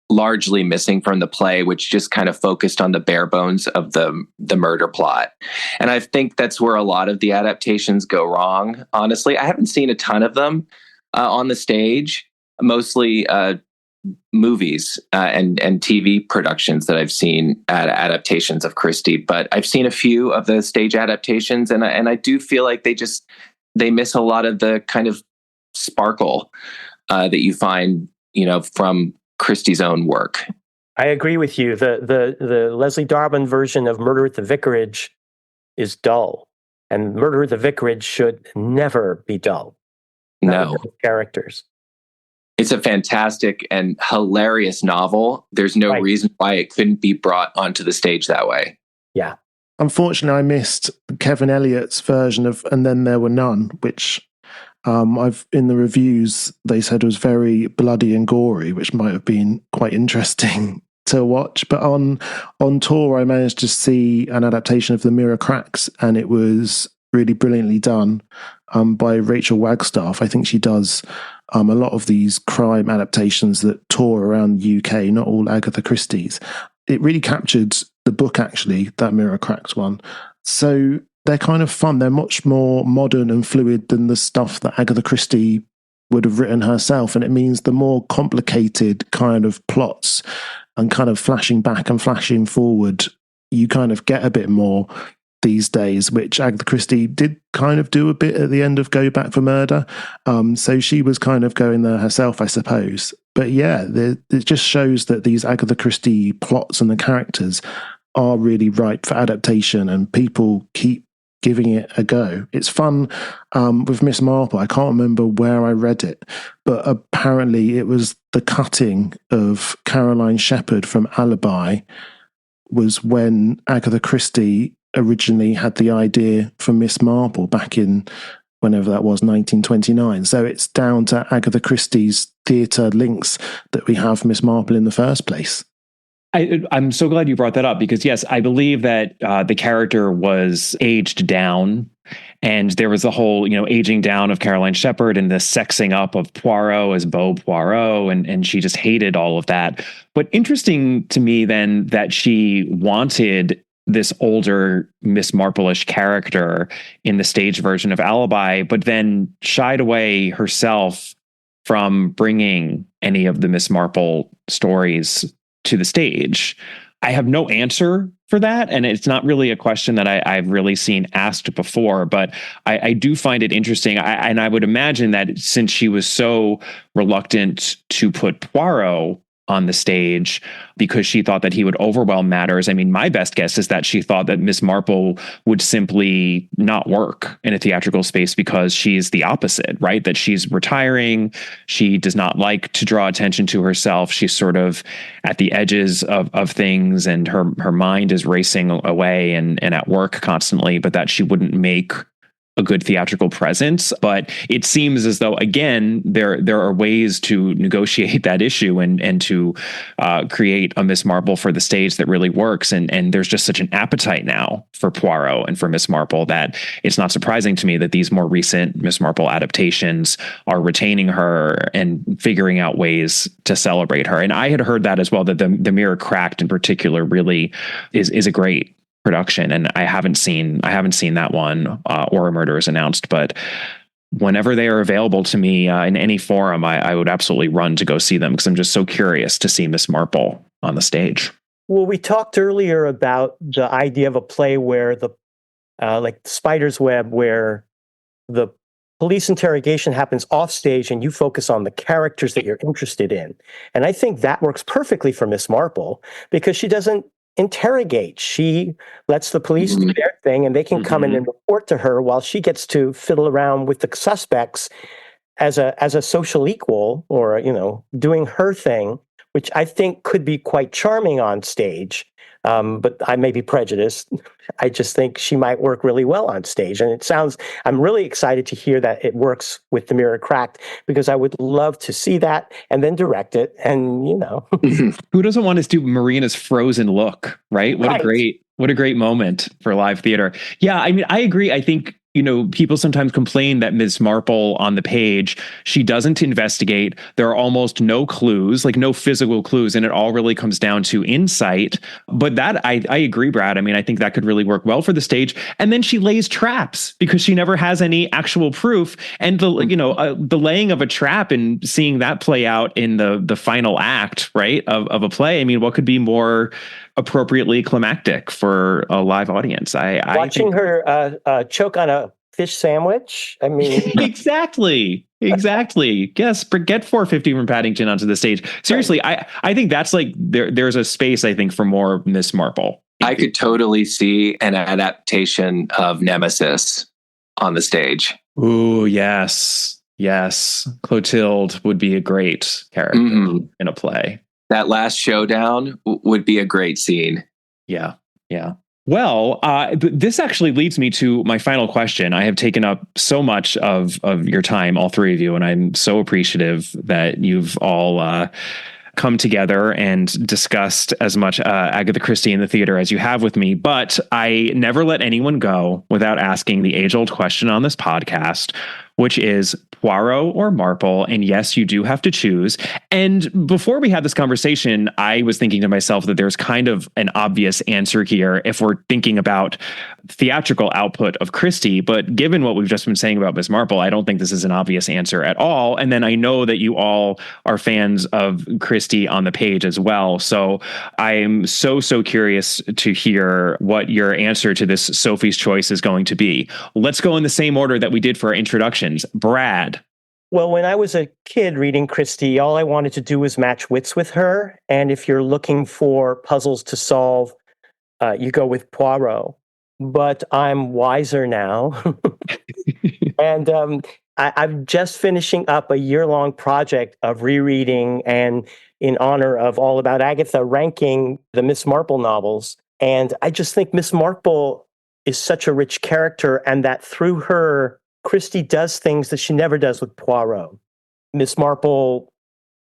Speaker 4: largely missing from the play, which just kind of focused on the bare bones of the murder plot. And I think that's where a lot of the adaptations go wrong. Honestly, I haven't seen a ton of them on the stage, mostly movies and TV productions that I've seen adaptations of Christie, but I've seen a few of the stage adaptations, and I do feel like they miss a lot of the kind of sparkle that you find, from Christie's own work.
Speaker 3: I agree with you. The Leslie Darwin version of Murder at the Vicarage is dull, and Murder at the Vicarage should never be dull.
Speaker 4: No
Speaker 3: characters.
Speaker 4: It's a fantastic and hilarious novel. There's no reason why it couldn't be brought onto the stage that way.
Speaker 3: Yeah.
Speaker 5: Unfortunately, I missed Kevin Elliott's version of And Then There Were None, which I've in the reviews they said was very bloody and gory, which might have been quite interesting to watch. But on tour, I managed to see an adaptation of The Mirror Cracks, and it was really brilliantly done by Rachel Wagstaff. I think she does a lot of these crime adaptations that tour around the UK, not all Agatha Christie's. It really captured the book, actually, that Mirror Cracks one. So they're kind of fun. They're much more modern and fluid than the stuff that Agatha Christie would have written herself. And it means the more complicated kind of plots and kind of flashing back and flashing forward, you kind of get a bit more these days, which Agatha Christie did kind of do a bit at the end of Go Back for Murder. So she was kind of going there herself, I suppose. But yeah, it just shows that these Agatha Christie plots and the characters are really ripe for adaptation, and people keep giving it a go. It's fun with Miss Marple. I can't remember where I read it, but apparently it was the cutting of Caroline Shepherd from Alibi was when Agatha Christie originally had the idea for Miss Marple back in whenever that was, 1929. So it's down to Agatha Christie's theatre links that we have Miss Marple in the first place.
Speaker 6: I'm so glad you brought that up, because yes, I believe that the character was aged down, and there was the whole, aging down of Caroline Shepherd and the sexing up of Poirot as Beau Poirot, and she just hated all of that. But interesting to me then that she wanted this older Miss Marple-ish character in the stage version of Alibi, but then shied away herself from bringing any of the Miss Marple stories to the stage. I have no answer for that, and it's not really a question that I've really seen asked before, but I do find it interesting. And I would imagine that since she was so reluctant to put Poirot on the stage because she thought that he would overwhelm matters. I mean, my best guess is that she thought that Miss Marple would simply not work in a theatrical space because she's the opposite, right? That she's retiring. She does not like to draw attention to herself. She's sort of at the edges of things, and her mind is racing away and at work constantly, but that she wouldn't make a good theatrical presence. But it seems as though, again, there are ways to negotiate that issue and to create a Miss Marple for the stage that really works. And there's just such an appetite now for Poirot and for Miss Marple that it's not surprising to me that these more recent Miss Marple adaptations are retaining her and figuring out ways to celebrate her. And I had heard that as well, that the Mirror Cracked in particular really is a great production, and I haven't seen that one or A Murder is Announced, but whenever they are available to me in any forum, I would absolutely run to go see them, because I'm just so curious to see Miss Marple on the stage.
Speaker 3: Well, we talked earlier about the idea of a play where the like Spider's Web, where the police interrogation happens off stage and you focus on the characters that you're interested in. And I think that works perfectly for Miss Marple because she doesn't interrogate. She lets the police do their thing and they can come in and report to her while she gets to fiddle around with the suspects as a social equal, or, doing her thing, which I think could be quite charming on stage. But I may be prejudiced. I just think she might work really well on stage. And I'm really excited to hear that it works with The Mirror Cracked, because I would love to see that and then direct it. And,
Speaker 6: Who doesn't want to do Marina's frozen look, right? What a great moment for live theater. Yeah, I mean, I agree. I think, people sometimes complain that Ms. Marple on the page, she doesn't investigate. There are almost no clues, like no physical clues, and it all really comes down to insight. But that, I agree, Brad. I mean, I think that could really work well for the stage. And then she lays traps because she never has any actual proof. And the laying of a trap and seeing that play out in the final act, right, of a play. I mean, what could be more appropriately climactic for a live audience?
Speaker 3: Watching her choke on a fish sandwich. I mean,
Speaker 6: exactly. Yes, get 450 from Paddington onto the stage. Seriously, right. I think that's like there's a space, I think, for more Miss Marple.
Speaker 4: I could totally see an adaptation of Nemesis on the stage.
Speaker 6: Ooh, yes. Clotilde would be a great character in a play.
Speaker 4: That last showdown would be a great scene.
Speaker 6: Yeah. Well, this actually leads me to my final question. I have taken up so much of your time, all three of you, and I'm so appreciative that you've all come together and discussed as much Agatha Christie in the theater as you have with me. But I never let anyone go without asking the age-old question on this podcast, which is Poirot or Marple. And yes, you do have to choose. And before we had this conversation, I was thinking to myself that there's kind of an obvious answer here if we're thinking about theatrical output of Christie. But given what we've just been saying about Miss Marple, I don't think this is an obvious answer at all. And then I know that you all are fans of Christie on the page as well. So I'm so curious to hear what your answer to this Sophie's Choice is going to be. Let's go in the same order that we did for our introduction. Brad.
Speaker 3: Well, when I was a kid reading Christie, all I wanted to do was match wits with her. And if you're looking for puzzles to solve, you go with Poirot. But I'm wiser now. And I'm just finishing up a year-long project of rereading and, in honor of All About Agatha, ranking the Miss Marple novels. And I just think Miss Marple is such a rich character, and that through her, Christie does things that she never does with Poirot. Miss Marple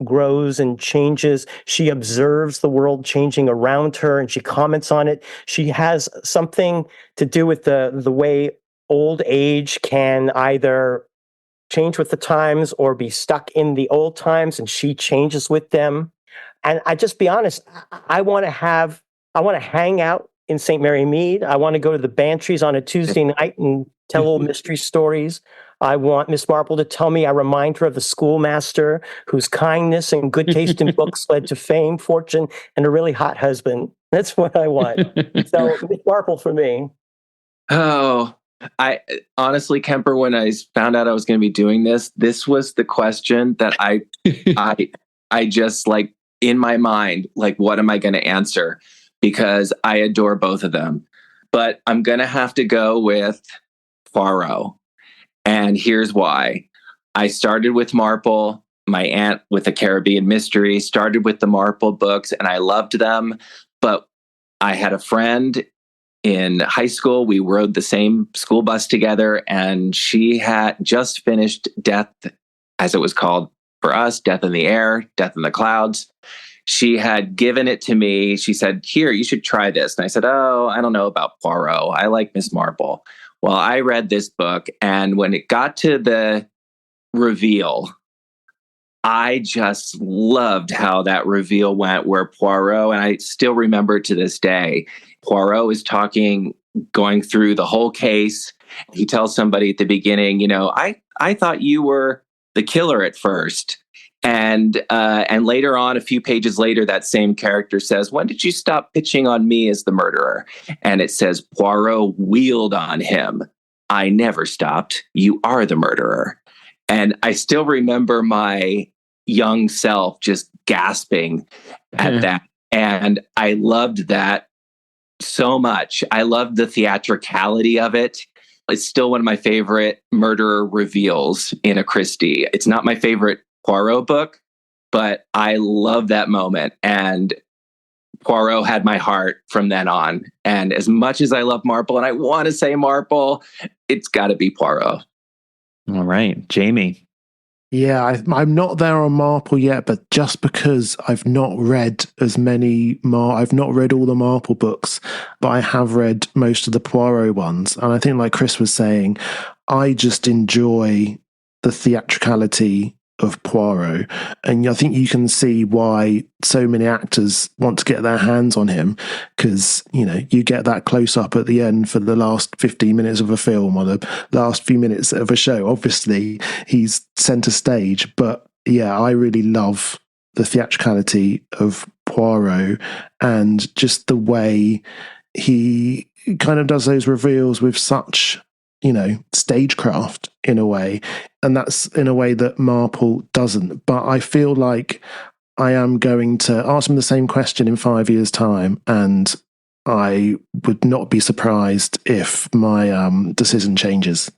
Speaker 3: grows and changes. She observes the world changing around her and she comments on it. She has something to do with the way old age can either change with the times or be stuck in the old times, and she changes with them. And I just be honest, I want to hang out in St. Mary Mead. I want to go to the Bantries on a Tuesday night and tell old mystery stories. I want Miss Marple to tell me I remind her of the schoolmaster whose kindness and good taste in books led to fame, fortune, and a really hot husband. That's what I want. So Miss Marple for me.
Speaker 4: Oh, I honestly, Kemper, when I found out I was going to be doing this was the question that I just, like, in my mind, like, what am I going to answer? Because I adore both of them. But I'm going to have to go with Poirot. And here's why. I started with Marple. My aunt with the Caribbean Mystery started with the Marple books, and I loved them. But I had a friend in high school. We rode the same school bus together, and she had just finished Death, as it was called for us, Death in the Air, Death in the Clouds. She had given it to me. She said, here, you should try this. And I said, oh, I don't know about Poirot. I like Miss Marple. Well, I read this book, and when it got to the reveal, I just loved how that reveal went, where Poirot, and I still remember to this day, Poirot is going through the whole case. He tells somebody at the beginning, I thought you were the killer at first. And later on, a few pages later, that same character says, "When did you stop pitching on me as the murderer?" And it says, "Poirot wheeled on him. I never stopped. You are the murderer." And I still remember my young self just gasping at that. And I loved that so much. I loved the theatricality of it. It's still one of my favorite murderer reveals in a Christie. It's not my favorite Poirot book, but I love that moment. And Poirot had my heart from then on. And as much as I love Marple, and I want to say Marple, it's got to be Poirot.
Speaker 6: All right, Jamie.
Speaker 5: Yeah, I'm not there on Marple yet, but just because I've not read as many I've not read all the Marple books, but I have read most of the Poirot ones. And I think, like Chris was saying, I just enjoy the theatricality of Poirot. And I think you can see why so many actors want to get their hands on him, because, you know, you get that close up at the end for the last 15 minutes of a film or the last few minutes of a show. Obviously, he's center stage, but yeah, I really love the theatricality of Poirot and just the way he kind of does those reveals with such, you know, stagecraft in a way. And that's in a way that Marple doesn't. But I feel like I am going to ask him the same question in 5 years' time, and I would not be surprised if my decision changes.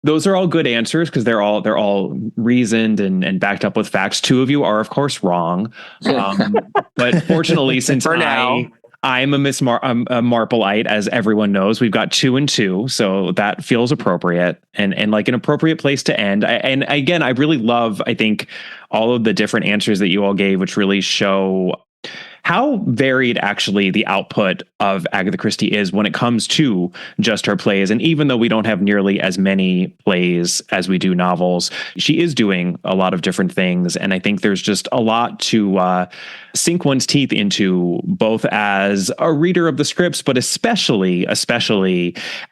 Speaker 6: Those are all good answers because they're all reasoned and backed up with facts. Two of you are, of course, wrong. But fortunately, since I'm a Marpleite, as everyone knows, we've got 2 and 2, so that feels appropriate and like an appropriate place to end. And again, I really love, I think, all of the different answers that you all gave, which really show how varied actually the output of Agatha Christie is when it comes to just her plays. And even though we don't have nearly as many plays as we do novels, she is doing a lot of different things. And I think there's just a lot to sink one's teeth into, both as a reader of the scripts, but especially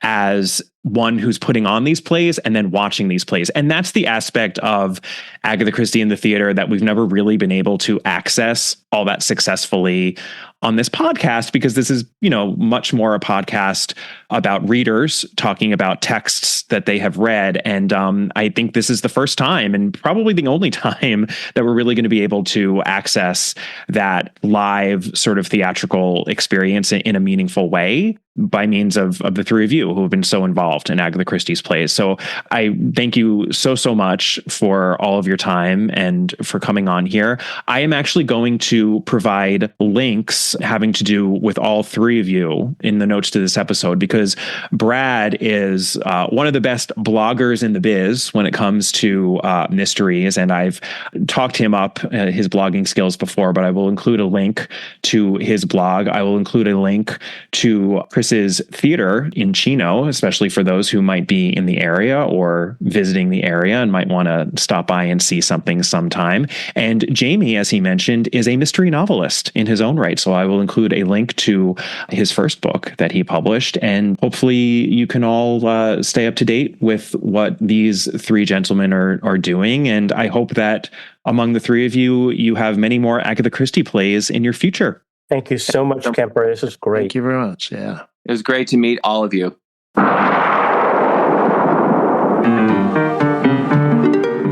Speaker 6: as one who's putting on these plays and then watching these plays. And that's the aspect of Agatha Christie in the theater that we've never really been able to access all that successfully on this podcast, because this is, you know, much more a podcast about readers talking about texts that they have read. And I think this is the first time, and probably the only time, that we're really going to be able to access that live sort of theatrical experience in a meaningful way by means of the three of you who have been so involved in Agatha Christie's plays. So I thank you so much for all of your time and for coming on here. I am actually going to provide links having to do with all three of you in the notes to this episode, because Brad is one of the best bloggers in the biz when it comes to mysteries. And I've talked him up his blogging skills before, but I will include a link to his blog. I will include a link to Chris's theater in Chino, especially for those who might be in the area or visiting the area and might want to stop by and see something sometime. And Jamie, as he mentioned, is a mystery novelist in his own right. So I will include a link to his first book that he published. And hopefully you can all stay up to date with what these three gentlemen are doing. And I hope that among the three of you, you have many more Agatha Christie plays in your future.
Speaker 3: Thank you so much, Kemper. This is great.
Speaker 5: Thank you very much. Yeah.
Speaker 4: It was great to meet all of you.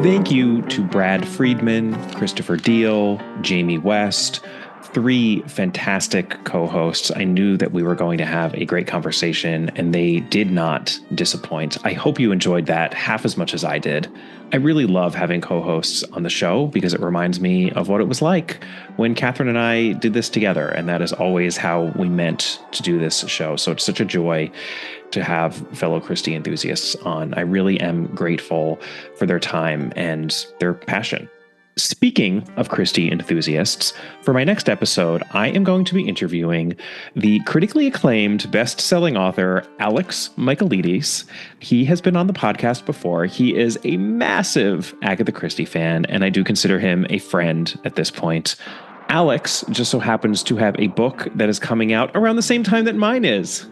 Speaker 6: Thank you to Brad Friedman, Christopher Deal, Jamie West, three fantastic co-hosts. I knew that we were going to have a great conversation, and they did not disappoint. I hope you enjoyed that half as much as I did. I really love having co-hosts on the show because it reminds me of what it was like when Catherine and I did this together, and that is always how we meant to do this show. So it's such a joy to have fellow Christie enthusiasts on. I really am grateful for their time and their passion. Speaking of Christie enthusiasts, for my next episode, I am going to be interviewing the critically acclaimed best-selling author, Alex Michaelides. He has been on the podcast before. He is a massive Agatha Christie fan, and I do consider him a friend at this point. Alex just so happens to have a book that is coming out around the same time that mine is.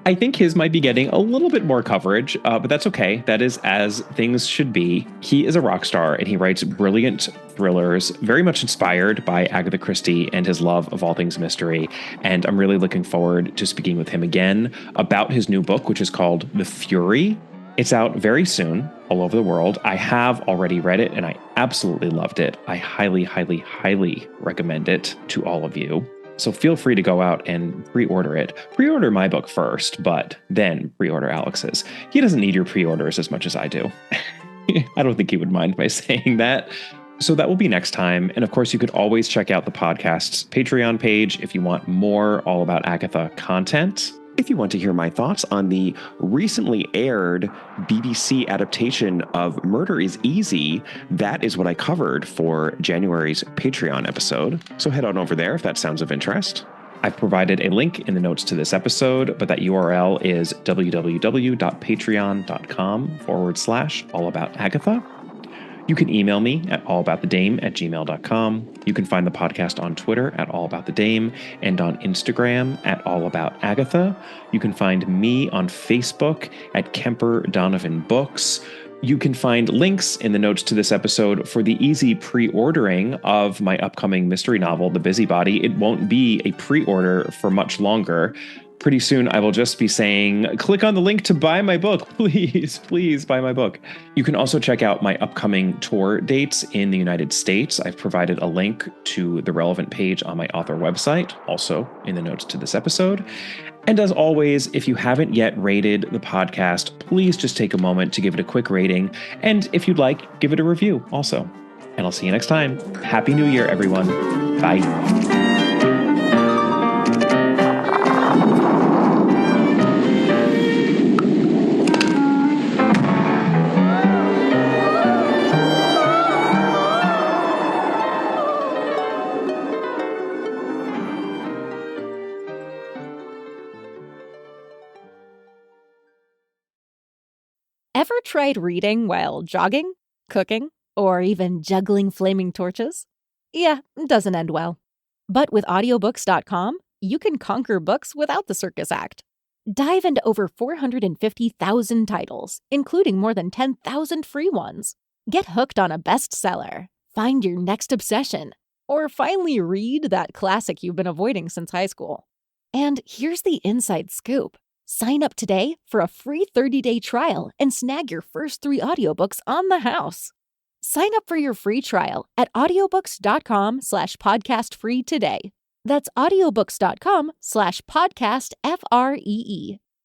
Speaker 6: I think his might be getting a little bit more coverage, but that's okay. That is as things should be. He is a rock star and he writes brilliant thrillers, very much inspired by Agatha Christie and his love of all things mystery. And I'm really looking forward to speaking with him again about his new book, which is called The Fury. It's out very soon all over the world. I have already read it and I absolutely loved it. I highly, highly, highly recommend it to all of you. So feel free to go out and pre-order it. Pre-order my book first, but then pre-order Alex's. He doesn't need your pre-orders as much as I do. I don't think he would mind my saying that. So that will be next time. And of course, you could always check out the podcast's Patreon page if you want more all about Agatha content.
Speaker 2: If you want to hear my thoughts on the recently aired BBC adaptation of Murder is Easy, that is what I covered for January's Patreon episode. So head on over there if that sounds of interest.
Speaker 6: I've provided a link in the notes to this episode, but that URL is www.patreon.com/allaboutagatha. You can email me at allaboutthedame@gmail.com. You can find the podcast on Twitter at allaboutthedame and on Instagram at allaboutagatha. You can find me on Facebook at Kemper Donovan Books. You can find links in the notes to this episode for the easy pre-ordering of my upcoming mystery novel, The Busybody. It won't be a pre-order for much longer. Pretty soon, I will just be saying, click on the link to buy my book. Please, please buy my book. You can also check out my upcoming tour dates in the United States. I've provided a link to the relevant page on my author website, also in the notes to this episode. And as always, if you haven't yet rated the podcast, please just take a moment to give it a quick rating. And if you'd like, give it a review also. And I'll see you next time. Happy New Year, everyone. Bye.
Speaker 1: Ever tried reading while jogging, cooking, or even juggling flaming torches? Yeah, it doesn't end well. But with audiobooks.com, you can conquer books without the circus act. Dive into over 450,000 titles, including more than 10,000 free ones. Get hooked on a bestseller, find your next obsession, or finally read that classic you've been avoiding since high school. And here's the inside scoop. Sign up today for a free 30-day trial and snag your first 3 audiobooks on the house. Sign up for your free trial at audiobooks.com/podcastfree today. That's audiobooks.com/podcastfree.